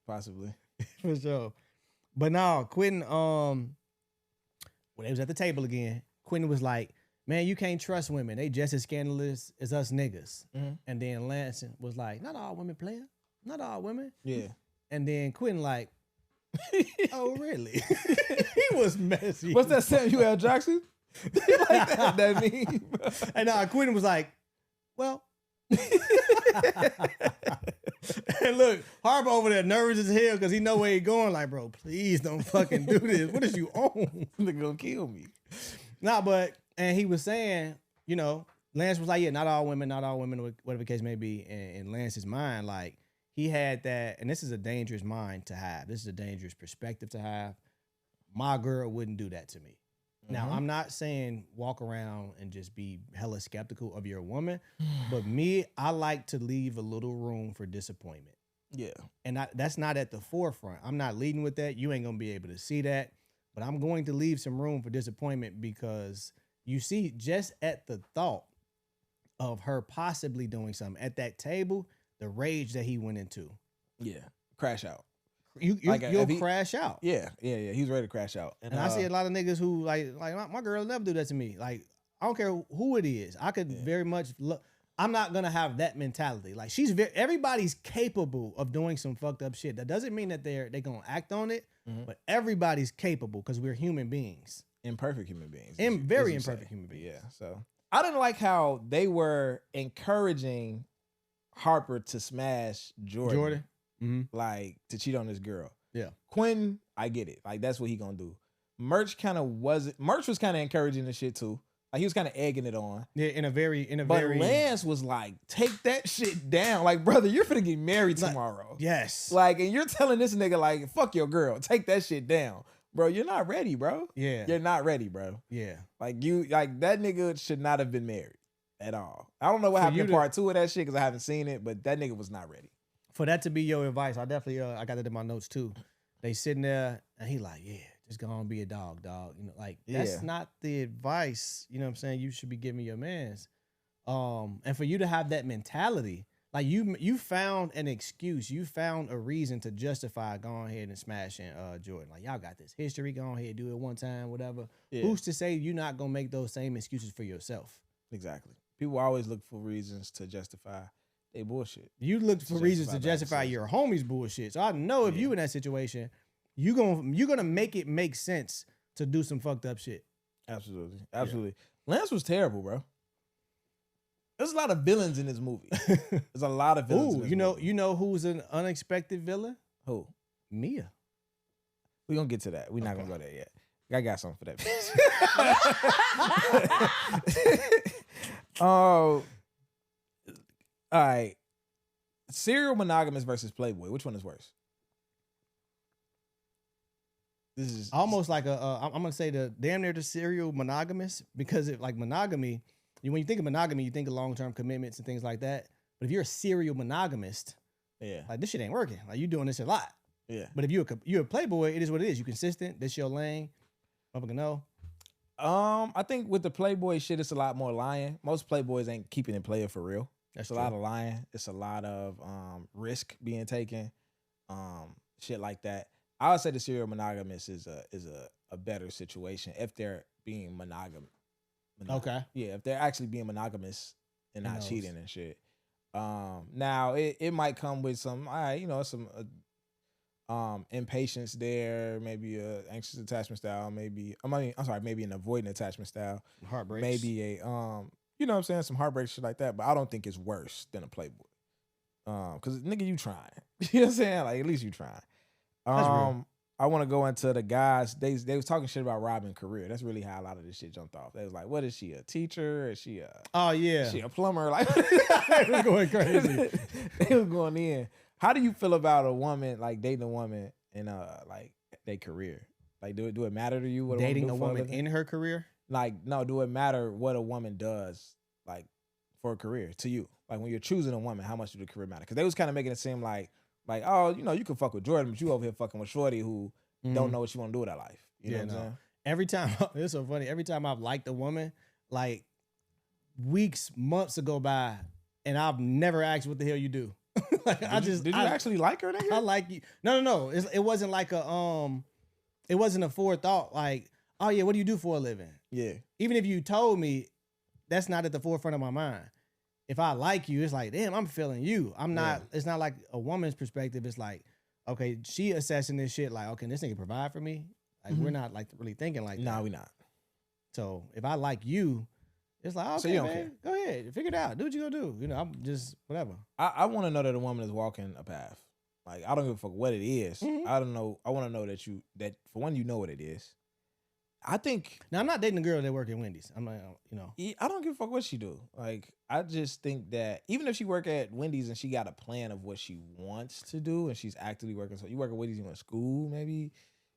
possibly. For sure. But no, Quentin, when they was at the table again, Quentin was like, man, you can't trust women. They just as scandalous as us niggas. Mm-hmm. And then Lance was like, not all women, player. Not all women. Yeah. And then Quentin like, oh, really? He was messy. What's that Samuel L. Jackson? Like that meme. And Quentin was like, well. And look, Harper over there nervous as hell because he know where he going. Like, bro, please don't fucking do this. What is you on? They're gonna kill me. Nah, but, and he was saying, you know, Lance was like, yeah, not all women, whatever the case may be. And in Lance's mind, like, he had that, and this is a dangerous mind to have. This is a dangerous perspective to have. My girl wouldn't do that to me. Mm-hmm. Now, I'm not saying walk around and just be hella skeptical of your woman, but me, I like to leave a little room for disappointment. Yeah. And that's not at the forefront. I'm not leading with that. You ain't going to be able to see that. But I'm going to leave some room for disappointment because you see, just at the thought of her possibly doing something at that table, the rage that he went into. Yeah. Crash out. You'll crash out. Yeah. He's ready to crash out. And I see a lot of niggas who like my girl never do that to me. Like, I don't care who it is. I could very much look. I'm not gonna have that mentality. Like, everybody's capable of doing some fucked up shit. That doesn't mean that they're gonna act on it, but everybody's capable because we're human beings. Imperfect human beings. Very imperfect human beings. Yeah. So I didn't like how they were encouraging Harper to smash Jordan. Mm-hmm. Like, to cheat on this girl. Yeah. Quentin, I get it. Like, that's what he gonna do. Merch was kind of encouraging the shit too. Like, he was kind of egging it on. Yeah, But Lance was like, take that shit down. Like, brother, you're finna get married tomorrow. Yes. Like, and you're telling this nigga, like, fuck your girl. Take that shit down. Bro, you're not ready, bro. Yeah. You're not ready, bro. Yeah. Like, that nigga should not have been married at all. I don't know what happened in part 2 of that shit because I haven't seen it, but that nigga was not ready. For that to be your advice, I definitely, I got that in my notes too. They sitting there and he like, yeah, just go on and be a dog. You know, like, that's not the advice, you know what I'm saying, you should be giving your mans. And for you to have that mentality, like, you found an excuse, you found a reason to justify going ahead and smashing Jordan. Like, y'all got this history, go ahead, do it one time, whatever. Yeah. Who's to say you're not gonna make those same excuses for yourself? Exactly. People always look for reasons to justify they bullshit. You look for reasons to justify your homie's bullshit. So I know if you in that situation, you're gonna make it make sense to do some fucked up shit. Absolutely. Yeah. Lance was terrible, bro. There's a lot of villains in this movie. There's a lot of villains. Ooh, you know who's an unexpected villain? Who? Mia. We're gonna get to that. We're not gonna go there yet. I got something for that bitch. Oh. All right. Serial monogamous versus Playboy. Which one is worse? This is almost like I'm gonna say the damn near the serial monogamous, because like monogamy, when you think of monogamy, you think of long-term commitments and things like that. But if you're a serial monogamist, like, this shit ain't working. Like, you doing this a lot. Yeah. But if you're a Playboy, it is what it is. You consistent. This your lane. Motherfucker know. I think with the Playboy shit, it's a lot more lying. Most Playboys ain't keeping it player for real. That's It's a lot of lying. It's a lot of risk being taken, shit like that. I would say the serial monogamous is a better situation if they're being monogamous. Okay. Yeah, if they're actually being monogamous and Who not knows? cheating and shit. Now it might come with some, some impatience there, maybe a anxious attachment style, maybe an avoidant attachment style, Heartbreaks. maybe a you know what I'm saying, some heartbreak shit like that. But I don't think it's worse than a Playboy. Cause nigga, you trying. You know what I'm saying? Like at least you trying. That's real. I want to go into the guys. They was talking shit about Robin's career. That's really how a lot of this shit jumped off. They was like, "What is she? A teacher? Is she a? Oh yeah. Is she a plumber?" Like It was going crazy. They was going in. How do you feel about a woman like dating a woman in like their career? Like, do it matter to you what Dating a a woman do for woman living? in her career? Like, no, do it matter what a woman does like for a career to you? Like when you're choosing a woman, how much do the career matter? Because they was kind of making it seem like oh, you can fuck with Jordan, but you over here fucking with Shorty who don't know what you want to do with her life. You know what I'm saying? Every time, it's so funny. Every time I've liked a woman, like weeks, months go by, and I've never asked what the hell you do. Like Did you actually like her, nigga? I like you. No. It wasn't like it wasn't a forethought. Like, oh yeah, what do you do for a living? Yeah. Even if you told me, that's not at the forefront of my mind. If I like you, it's like, damn, I'm feeling you. I'm not. Yeah. It's not like a woman's perspective. It's like, okay, she assessing this shit. Like, okay, this nigga provide for me. Like, we're not like really thinking like that. Nah, we not. So if I like you, it's like, okay, So you don't man, go ahead, figure it out. Do what you gonna do. You know, I'm just whatever. I want to know that a woman is walking a path. Like I don't give a fuck what it is. I don't know. I want to know that for one, you know what it is. I think Now I'm not dating a girl that work at Wendy's. I'm like, you know, I don't give a fuck what she do. Like I just think that even if she work at Wendy's and she got a plan of what she wants to do and she's actively working. So you work at Wendy's, you went to school, maybe.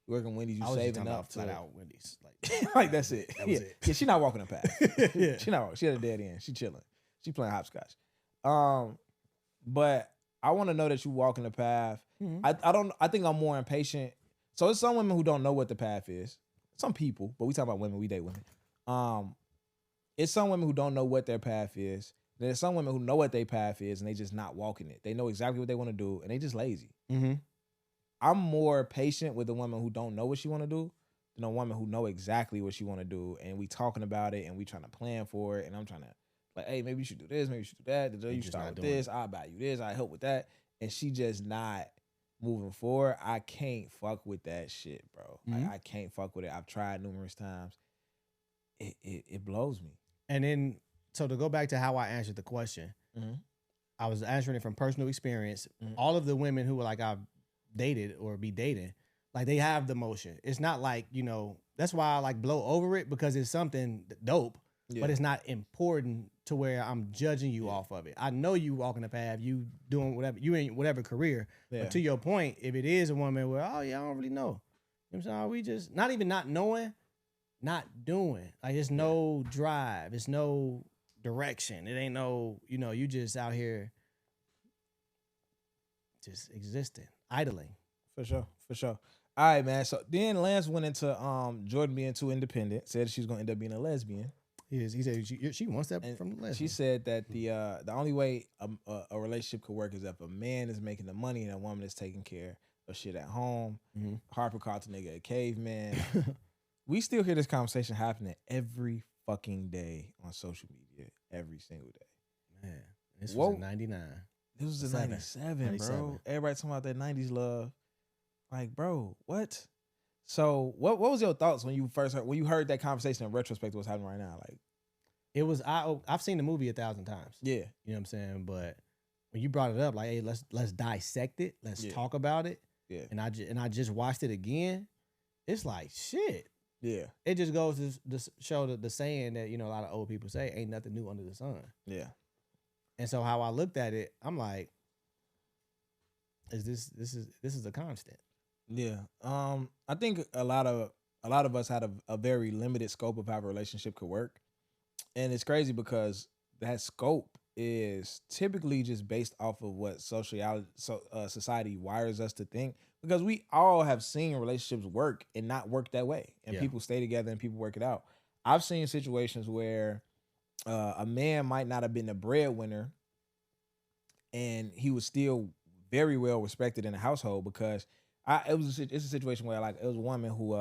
You work at Wendy's, you I was just saving talking up about to flat out Wendy's. Like, like that's it. That was yeah. it. Yeah, she not walking a path. Yeah. She not walking. She at a dead end. She chilling. She playing hopscotch. But I want to know that you walking the path. I think I'm more impatient. So it's some women who don't know what the path is. Some people, but we talk about women, we date women. It's some women who don't know what their path is. There's some women who know what their path is and they just not walking it. They know exactly what they want to do and they just lazy. Mm-hmm. I'm more patient with a woman who don't know what she want to do than a woman who know exactly what she want to do, and we talking about it and we trying to plan for it, and I'm trying to like, hey, maybe you should do this, maybe you should do that. You just start not with doing this, I'll buy you this, I help with that, and she just not moving forward. I can't fuck with that shit, bro. Like, I can't fuck with it. I've tried numerous times. It blows me. And then, so to go back to how I answered the question, I was answering it from personal experience. All of the women who were like I've dated or be dating, like they have the motion. It's not like, you know, that's why I like blow over it because it's something dope, but it's not important to where I'm judging you off of it. I know you walking the path, you doing whatever, you in whatever career. But to your point, if it is a woman where, oh yeah, I don't really know. You know what I'm saying? We just, not even not knowing, not doing. Like it's no drive. It's no direction. It ain't no, you know, you just out here just existing, idling. For sure. All right, man. So then Lance went into Jordan being too independent, said she's gonna end up being a lesbian. He said she wants that from the lesbian. She said that the only way a relationship could work is if a man is making the money and a woman is taking care of shit at home. Harper called the nigga a caveman. We still hear this conversation happening every fucking day on social media, every single day. Man, this was in 99. This was in 97, bro. Everybody talking about that 90s love. Like, bro, what? So what was your thoughts when you heard that conversation in retrospect of what's happening right now? Like, it was I've seen the movie 1,000 times. Yeah. You know what I'm saying? But when you brought it up, like, hey, let's dissect it. Let's talk about it. Yeah. And I just watched it again. It's like shit. Yeah. It just goes to show the saying that, you know, a lot of old people say, ain't nothing new under the sun. Yeah. And so how I looked at it, I'm like, this is a constant. Yeah. I think a lot of us had a very limited scope of how a relationship could work. And it's crazy because that scope is typically just based off of what society wires us to think, because we all have seen relationships work and not work that way, and people stay together and people work it out. I've seen situations where a man might not have been the breadwinner, and he was still very well respected in the household because it's a situation where like it was a woman who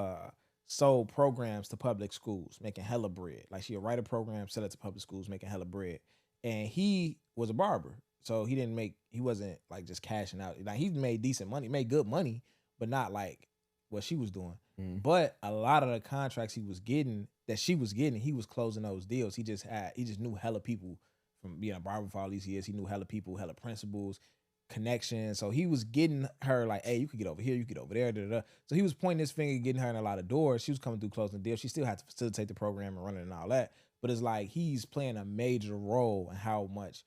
sold programs to public schools, making hella bread. Like she'll write a program, sell it to public schools, making hella bread. And he was a barber, so he wasn't like just cashing out. Like he made decent money, made good money, but not like what she was doing. But a lot of the contracts she was getting, he was closing those deals. He just knew hella people from being a barber for all these years. He knew hella people, hella principals, connections. So he was getting her like, hey, you could get over here, you could get over there. Da, da, da. So he was pointing his finger, getting her in a lot of doors. She was coming through closing the deal. She still had to facilitate the program and run it and all that. But it's like he's playing a major role in how much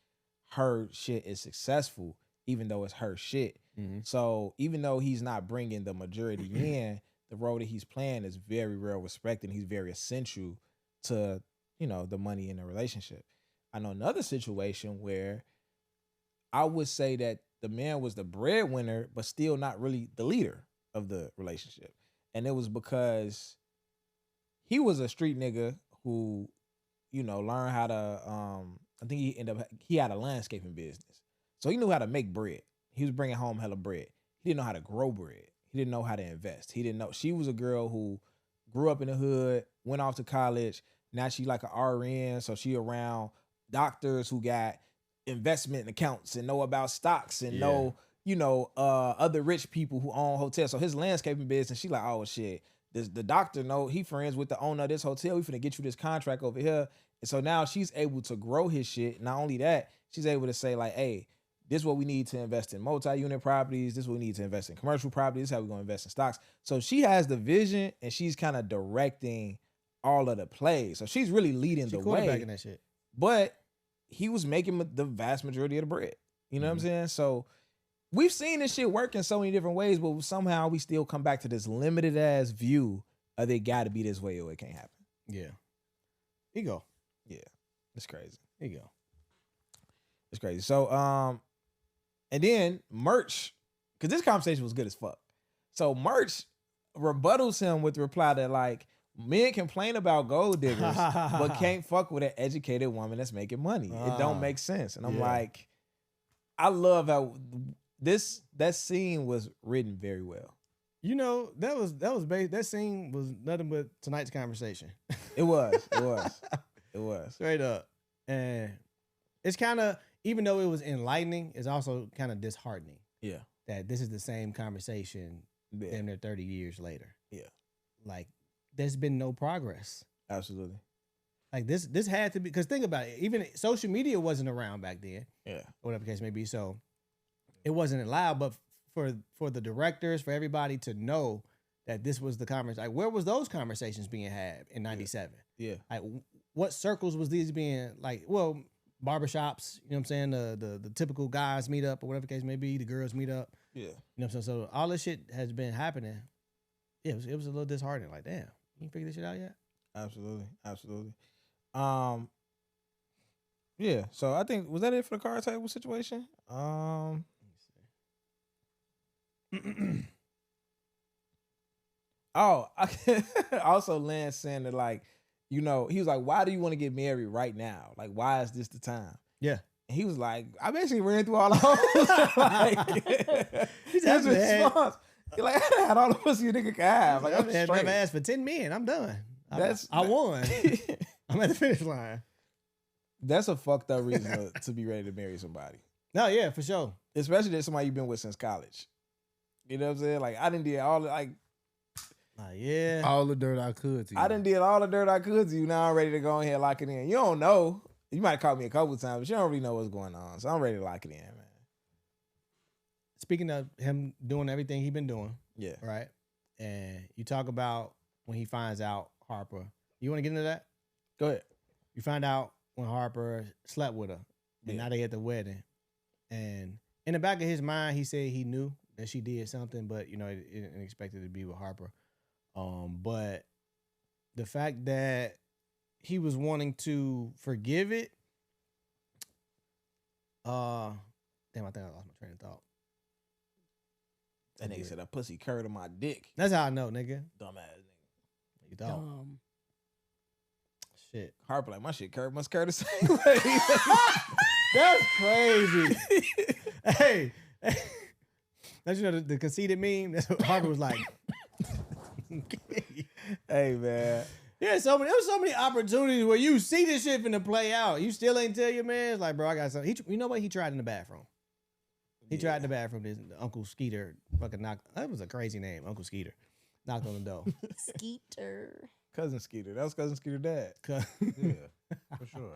her shit is successful, even though it's her shit. So even though he's not bringing the majority in, the role that he's playing is very well respected. He's very essential to, the money in the relationship. I know another situation where I would say that the man was the breadwinner, but still not really the leader of the relationship. And it was because he was a street nigga who, learned how to, I think he had a landscaping business. So he knew how to make bread. He was bringing home hella bread. He didn't know how to grow bread. He didn't know how to invest. He didn't know. She was a girl who grew up in the hood, went off to college. Now she like an RN. So she around doctors who got investment accounts and know about stocks and know, other rich people who own hotels. So his landscaping business, she like, oh shit. The doctor know he friends with the owner of this hotel. We finna get you this contract over here. And so now she's able to grow his shit. Not only that, she's able to say like, hey, this is what we need to invest in multi-unit properties. This is what we need to invest in commercial properties. This is how we're going to invest in stocks. So she has the vision and she's kind of directing all of the plays. So she's really leading the way. Quarterbacking that shit. But he was making the vast majority of the bread. You know what I'm saying? So we've seen this shit work in so many different ways, but somehow we still come back to this limited ass view of they got to be this way or it can't happen. Yeah. Ego. Yeah. It's crazy. Ego. It's crazy. So, and then Merch, because this conversation was good as fuck. So Merch rebuttals him with the reply that like, men complain about gold diggers, but can't fuck with an educated woman that's making money. It don't make sense. And I'm like, I love how that scene was written very well. That scene was nothing but tonight's conversation. It was. Straight up. And it's kind of, even though it was enlightening, it's also kind of disheartening. Yeah. That this is the same conversation damn near 30 years later. Yeah. Like, there's been no progress. Absolutely. Like, this had to be, because think about it, even social media wasn't around back then. Yeah. Whatever the case may be. So it wasn't allowed, but for the directors, for everybody to know that this was the conversation. Like, where was those conversations being had in 97? Yeah. Like, what circles was these being, like, well, barbershops, you know what I'm saying? The typical guys meet up or whatever the case may be, the girls meet up. Yeah. You know what I'm saying? So all this shit has been happening. Yeah, it was a little disheartening. Like, damn, you ain't figured this shit out yet? Absolutely. Yeah, so I think, was that it for the card table situation? Also Lance saying that, like, he was like, why do you want to get married right now? Like, why is this the time? Yeah. And he was like, I basically ran through all the hoes. Like, his response. He's like, I had all the pussy a nigga can have. Like, I've never asked for 10 men. I'm done. I won. I'm at the finish line. That's a fucked up reason to be ready to marry somebody. No, yeah, for sure. Especially if somebody you've been with since college. You know what I'm saying? Like, I done did all the, like, all the dirt I could to you. I done did all the dirt I could to you. Now I'm ready to go ahead and lock it in. You don't know. You might have called me a couple of times, but you don't really know what's going on. So I'm ready to lock it in, man. Speaking of him doing everything he's been doing. Yeah. Right? And you talk about when he finds out Harper. You want to get into that? Go ahead. You find out when Harper slept with her. And now they at the wedding. And in the back of his mind, he said he knew that she did something, but, he didn't expect it to be with Harper. But the fact that he was wanting to forgive it, damn, I think I lost my train of thought. That nigga said a pussy curled on my dick. That's how I know, nigga. Dumbass nigga. You thought? shit. Harper like, my shit must curve the same way. That's crazy. Hey. Don't you know the conceited meme? That's what Harper was like. Hey, man. Yeah, there was so many opportunities where you see this shit finna play out. You still ain't tell your man. It's like, bro, I got something. You know what? He tried in the bathroom. He tried in the bathroom. This Uncle Skeeter fucking knocked. That was a crazy name, Uncle Skeeter. Knocked on the door. Skeeter. Cousin Skeeter. That was Cousin Skeeter dad. Yeah, for sure.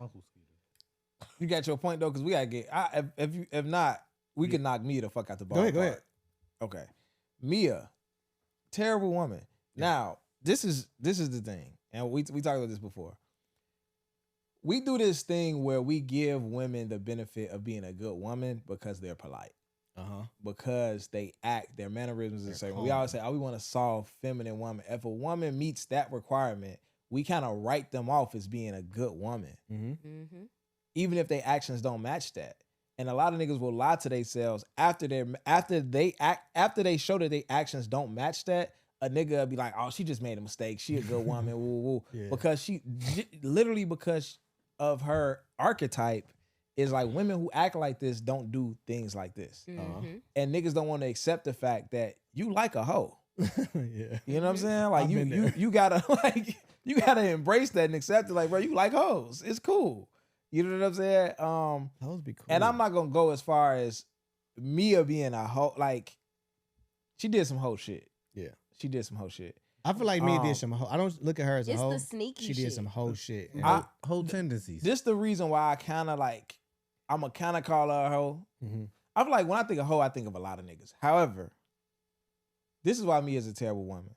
Uncle Skeeter. You got your point though, because we gotta get. If not, we can knock Mia the fuck out the ball. Go ahead. Okay, Mia, terrible woman. Yeah. Now this is the thing, and we talked about this before. We do this thing where we give women the benefit of being a good woman because they're polite. Because they act, their mannerisms are certain. We always say, we want a soft, feminine woman. If a woman meets that requirement, we kind of write them off as being a good woman. Even if their actions don't match that. And a lot of niggas will lie to themselves after they show that their actions don't match that. A nigga will be like, oh, she just made a mistake. She a good woman. Woo, woo. Yeah. Because because of her archetype is like women who act like this don't do things like this. And niggas don't want to accept the fact that you like a hoe. Yeah. You know what I'm saying? Like you gotta you gotta embrace that and accept it. Like, bro, you like hoes. It's cool. You know what I'm saying? Hoes be cool. And I'm not gonna go as far as Mia being a hoe. Like, she did some hoe shit. Yeah. She did some hoe shit. I feel like Mia did some hoe. I don't look at her as a hoe. It's the sneaky She shit. did some hoe shit. Whole tendencies. This the reason why I'm going to kind of call her a hoe. I feel like when I think of hoe, I think of a lot of niggas. However, this is why Mia's a terrible woman.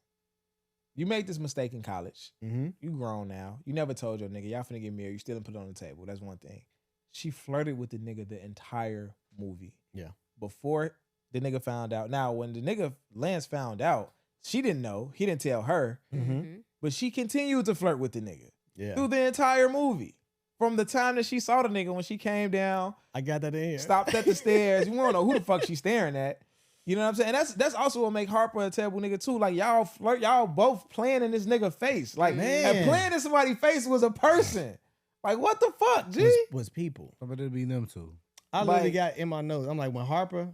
You made this mistake in college. You grown now. You never told your nigga, y'all finna get married. You still didn't put it on the table. That's one thing. She flirted with the nigga the entire movie. Yeah. Before the nigga found out. Now, when the nigga Lance found out, she didn't know. He didn't tell her. But she continued to flirt with the nigga through the entire movie. From the time that she saw the nigga when she came down. I got that in here. Stopped at the stairs. You don't know who the fuck she's staring at. You know what I'm saying? And that's also what make Harper a terrible nigga too. Like, y'all flirt, y'all both playing in this nigga face. Like, and playing in somebody's face was a person. Like, what the fuck, G? Was people. But it'll be them two. I literally got in my notes. I'm like, when Harper,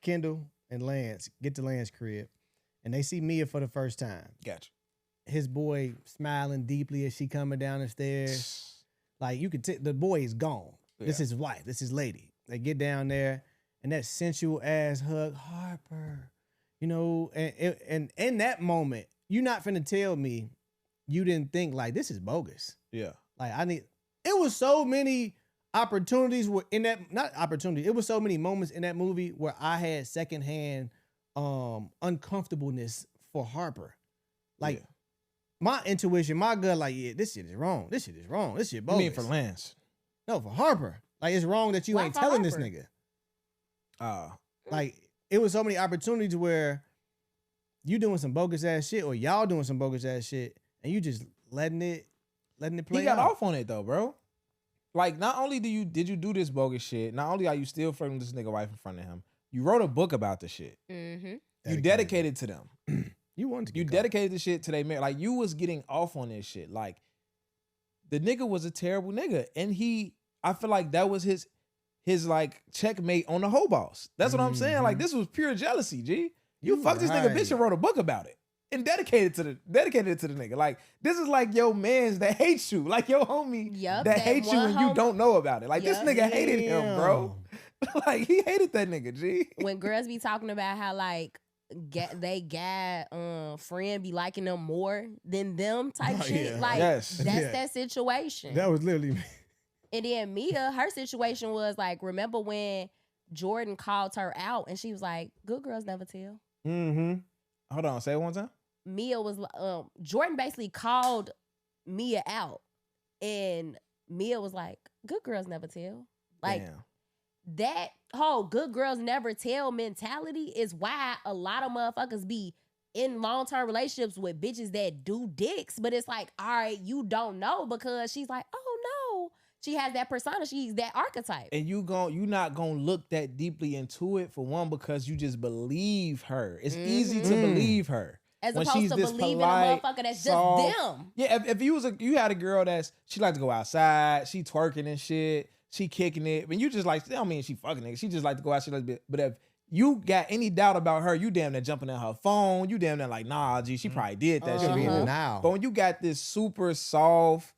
Kendall, and Lance get to Lance's crib, and they see Mia for the first time. Gotcha. His boy smiling deeply as she coming down the stairs. Like, you could the boy is gone. Yeah. This is his wife. This is his lady. They get down there, and that sensual ass hug, Harper. You know, and in that moment, you're not finna tell me you didn't think, like, this is bogus. Yeah. Like, it was so many opportunities it was so many moments in that movie where I had secondhand uncomfortableness for Harper. Like, my intuition, my gut, like, yeah, this shit is wrong. This shit is wrong. This shit bogus. You mean for Lance? No, for Harper. Like, it's wrong that you ain't telling Harper? This nigga. Like, it was so many opportunities where you doing some bogus ass shit or y'all doing some bogus ass shit and you just letting it play. He got off on it though, bro. Like, not only did you do this bogus shit, not only are you still flirting with this nigga wife in front of him, you wrote a book about the shit. You dedicated to them. You dedicated the shit to their marriage. Like, you was getting off on this shit. Like, the nigga was a terrible nigga. And I feel like that was his like checkmate on the hoe boss. That's what I'm saying. Like, this was pure jealousy, G. You fucked this nigga bitch and wrote a book about it. And dedicated it to the nigga. Like, this is like your mans that hates you. Like your homie that hates you and you don't know about it. Like, this nigga hated him, bro. Like, he hated that nigga, G. When girls be talking about how, like, friend be liking them more than them type shit. Yeah. Like, that's that situation. That was literally me. And then Mia, her situation was like, remember when Jordan called her out and she was like, good girls never tell. Hold on, say it one time. Mia was Jordan basically called Mia out, and Mia was like, good girls never tell. Like, that whole good girls never tell mentality is why a lot of motherfuckers be in long-term relationships with bitches that do dicks, but it's like, all right, you don't know, because she's like, oh no, she has that persona, she's that archetype. And you not gonna look that deeply into it, for one, because you just believe her. It's easy to believe her. As when opposed she's to this believing polite, a motherfucker that's soft. just them. Yeah, if you had a girl she like to go outside, she twerking and shit, she kicking it, but you just like, I don't mean she fucking it, she just like to go out, she like to be, but if you got any doubt about her, you damn near jumping in her phone, you damn near like, nah, G, she probably did that shit. Be in denial. But when you got this super soft,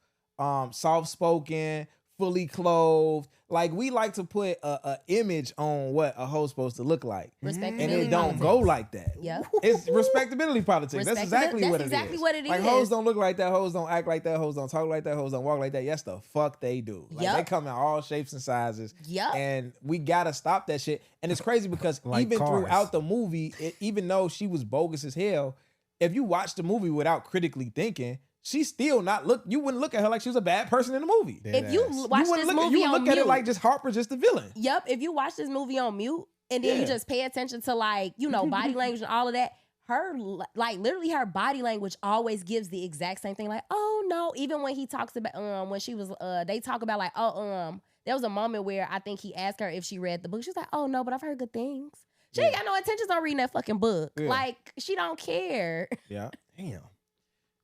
soft-spoken, fully clothed, like we like to put a image on what a hoe's supposed to look like. Respectability And it don't politics. go like that. Yep. It's respectability politics. That's exactly what it is. That's exactly what it Like is. hoes don't look like that, hoes don't act like that, hoes don't talk like that, hoes don't walk like that. Yes, the fuck they do. Like Yep. they come in all shapes and sizes. Yep. And we gotta stop that shit. And it's crazy because Like even cars. throughout the movie, even though she was bogus as hell, if you watch the movie without critically thinking, she still not look. You wouldn't look at her like she was a bad person in the movie. If you watch you wouldn't this look, movie you would on look mute, at it like just Harper, just the villain. yep. If you watch this movie on mute and then Yeah. you just pay attention to like body language and all of that, her like literally her body language always gives the exact same thing. Like, oh no, even when he talks about when she was they talk about like there was a moment where I think he asked her if she read the book. She's like, oh no, but I've heard good things. She ain't got no intentions on reading that fucking book. Yeah. Like she don't care. Yeah. Damn.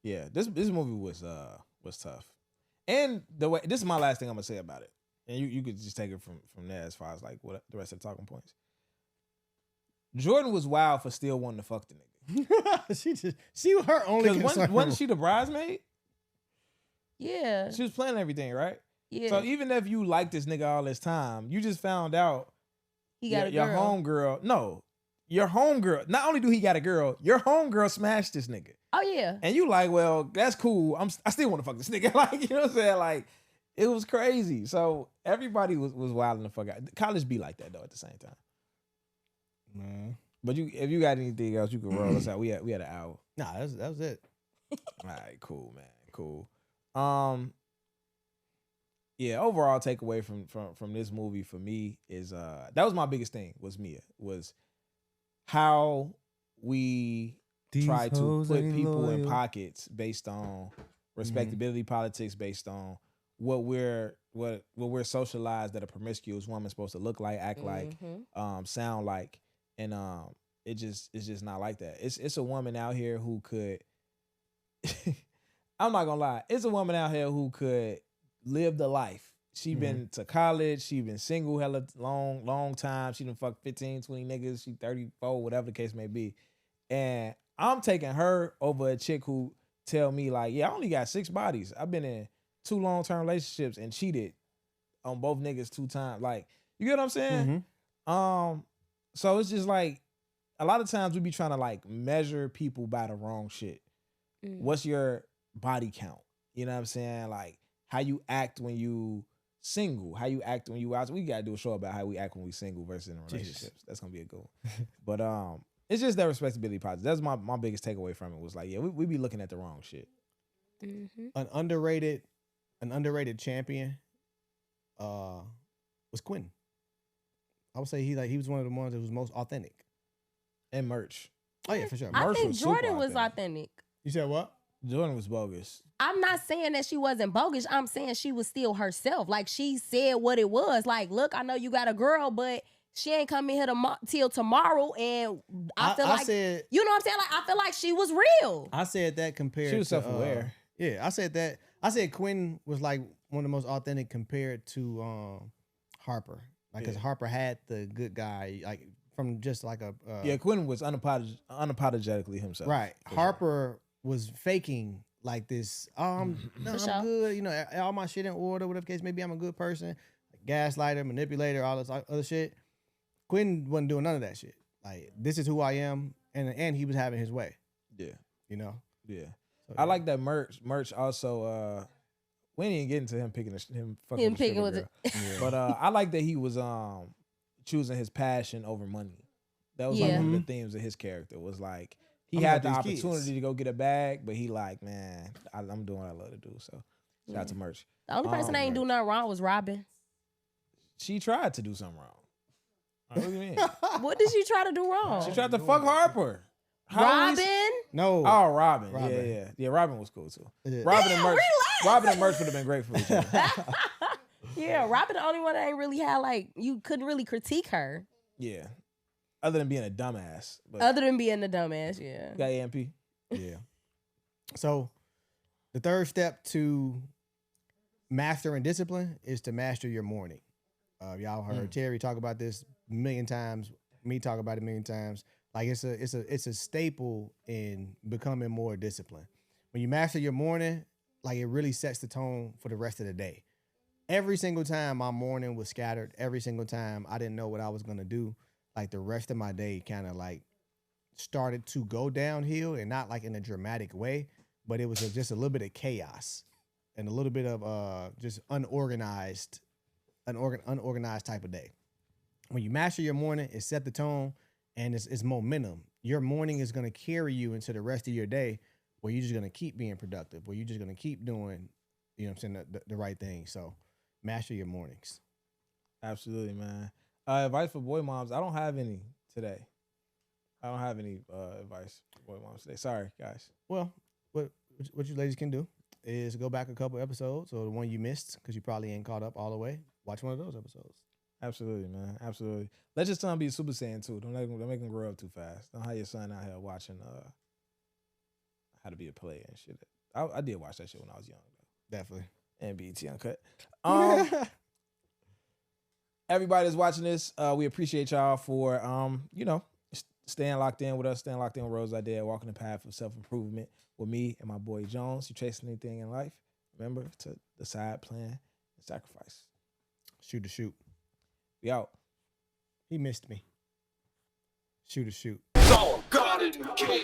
Yeah, this movie was tough, and the way this is my last thing I'm gonna say about it, and you could just take it from there as far as like what the rest of the talking points. Jordan was wild for still wanting to fuck the nigga. she was her only Because concern. wasn't she the bridesmaid? Yeah. She was planning everything, right? Yeah. So even if you like this nigga all this time, you just found out he got your a girl. homegirl. No, your homegirl. Not only do he got a girl, your homegirl smashed this nigga. Oh yeah. And you like, well, that's cool. I still want to fuck this nigga. Like, you know what I'm saying? Like, it was crazy. So everybody was wilding the fuck out. College be like that though at the same time. Man. But if you got anything else, you can roll us out. We had an hour. Nah, that was it. All right, cool, man. Cool. Yeah, overall takeaway from this movie for me is that was my biggest thing was Mia, was how we try to put people in pockets based on respectability politics, based on what we're socialized that a promiscuous woman's supposed to look like, act like, sound like, and it's just not like that. It's a woman out here who could I'm not gonna lie, it's a woman out here who could live the life. She been to college, she been single hella long time, she done fucked 15, 20 niggas, she 34, whatever the case may be. And I'm taking her over a chick who tell me like, yeah, I only got 6 bodies. I've been in 2 long-term relationships and cheated on both niggas 2 times. Like, you get what I'm saying? So it's just like, a lot of times we be trying to like measure people by the wrong shit. What's your body count? You know what I'm saying? Like how you act when you single, how you act when you out. We gotta do a show about how we act when we single versus in relationships. Jesus. That's gonna be a good one. But it's just that respectability part. That's my biggest takeaway from it was like, yeah, we be looking at the wrong shit. An underrated champion was Quentin. I would say he was one of the ones that was most authentic. And merch. Oh yeah, for sure. I Merch think was super Jordan was authentic. authentic. You said what? Jordan was bogus. I'm not saying that she wasn't bogus. I'm saying she was still herself. Like she said what it was. Like, look, I know you got a girl, but she ain't coming here till tomorrow. And I feel like, said, you know what I'm saying? Like, I feel like she was real. I said that compared She was to, self-aware. Yeah, I said that. I said Quentin was like one of the most authentic compared to Harper. Like, because Harper had the good guy, like from just like a Yeah, Quentin was unapologetically himself. right. Harper was faking like this. No, I'm sure. good. You know, all my shit in order. Whatever case, maybe I'm a good person. Gaslighter, manipulator, all this other shit. Quentin wasn't doing none of that shit. Like, this is who I am, and he was having his way. Yeah. You know. Yeah. So, I like that merch. Merch also. We ain't even getting to him picking him fucking Him with the picking stripper with girl. But I like that he was choosing his passion over money. That was like Yeah. one of the themes of his character. Was like he I'm had the about these opportunity kids. to go get a bag, but he like, man, I'm doing what I love to do. So shout out to merch. The only person that ain't do nothing wrong was Robin. She tried to do something wrong. What do you mean? What did she try to do wrong? She tried to fuck Harper. How is- Robin? No. Oh, Robin. Robin. Yeah. Robin was cool too. Yeah. Robin and Damn, merch. relax. Robin and merch would have been great for each other. Yeah, Robin the only one that ain't really had like you couldn't really critique her Yeah. Other than being a dumbass. But other than being the dumbass. Yeah. got AMP. Yeah. So the third step to mastering discipline is to master your morning. Y'all heard Terry talk about this a million times. Me talk about it a million times. Like it's a staple in becoming more disciplined. When you master your morning, like it really sets the tone for the rest of the day. Every single time my morning was scattered, every single time I didn't know what I was gonna do, like the rest of my day kind of like started to go downhill, and not like in a dramatic way, but it was just a little bit of chaos and a little bit of just unorganized type of day. When you master your morning, it set the tone and it's momentum. Your morning is going to carry you into the rest of your day where you're just going to keep being productive, where you're just going to keep doing, you know what I'm saying, the right thing. So master your mornings. Absolutely, man. Advice for boy moms. I don't have any today. I don't have any advice for boy moms today. Sorry, guys. Well, what you ladies can do is go back a couple episodes, or the one you missed because you probably ain't caught up all the way. Watch one of those episodes. Absolutely, man. Absolutely. Let your son be a Super Saiyan too. Don't make him grow up too fast. Don't have your son out here watching How to Be a Player and shit. I did watch that shit when I was young, though. Definitely. And BET Uncut. Everybody that's watching this, we appreciate y'all for staying locked in with us, staying locked in with Rose Idea, walking the path of self-improvement with me and my boy Jones. You chasing anything in life, remember to decide, plan, and sacrifice. Shoot to shoot. We out. He missed me. Shoot to shoot. It's all God in the king.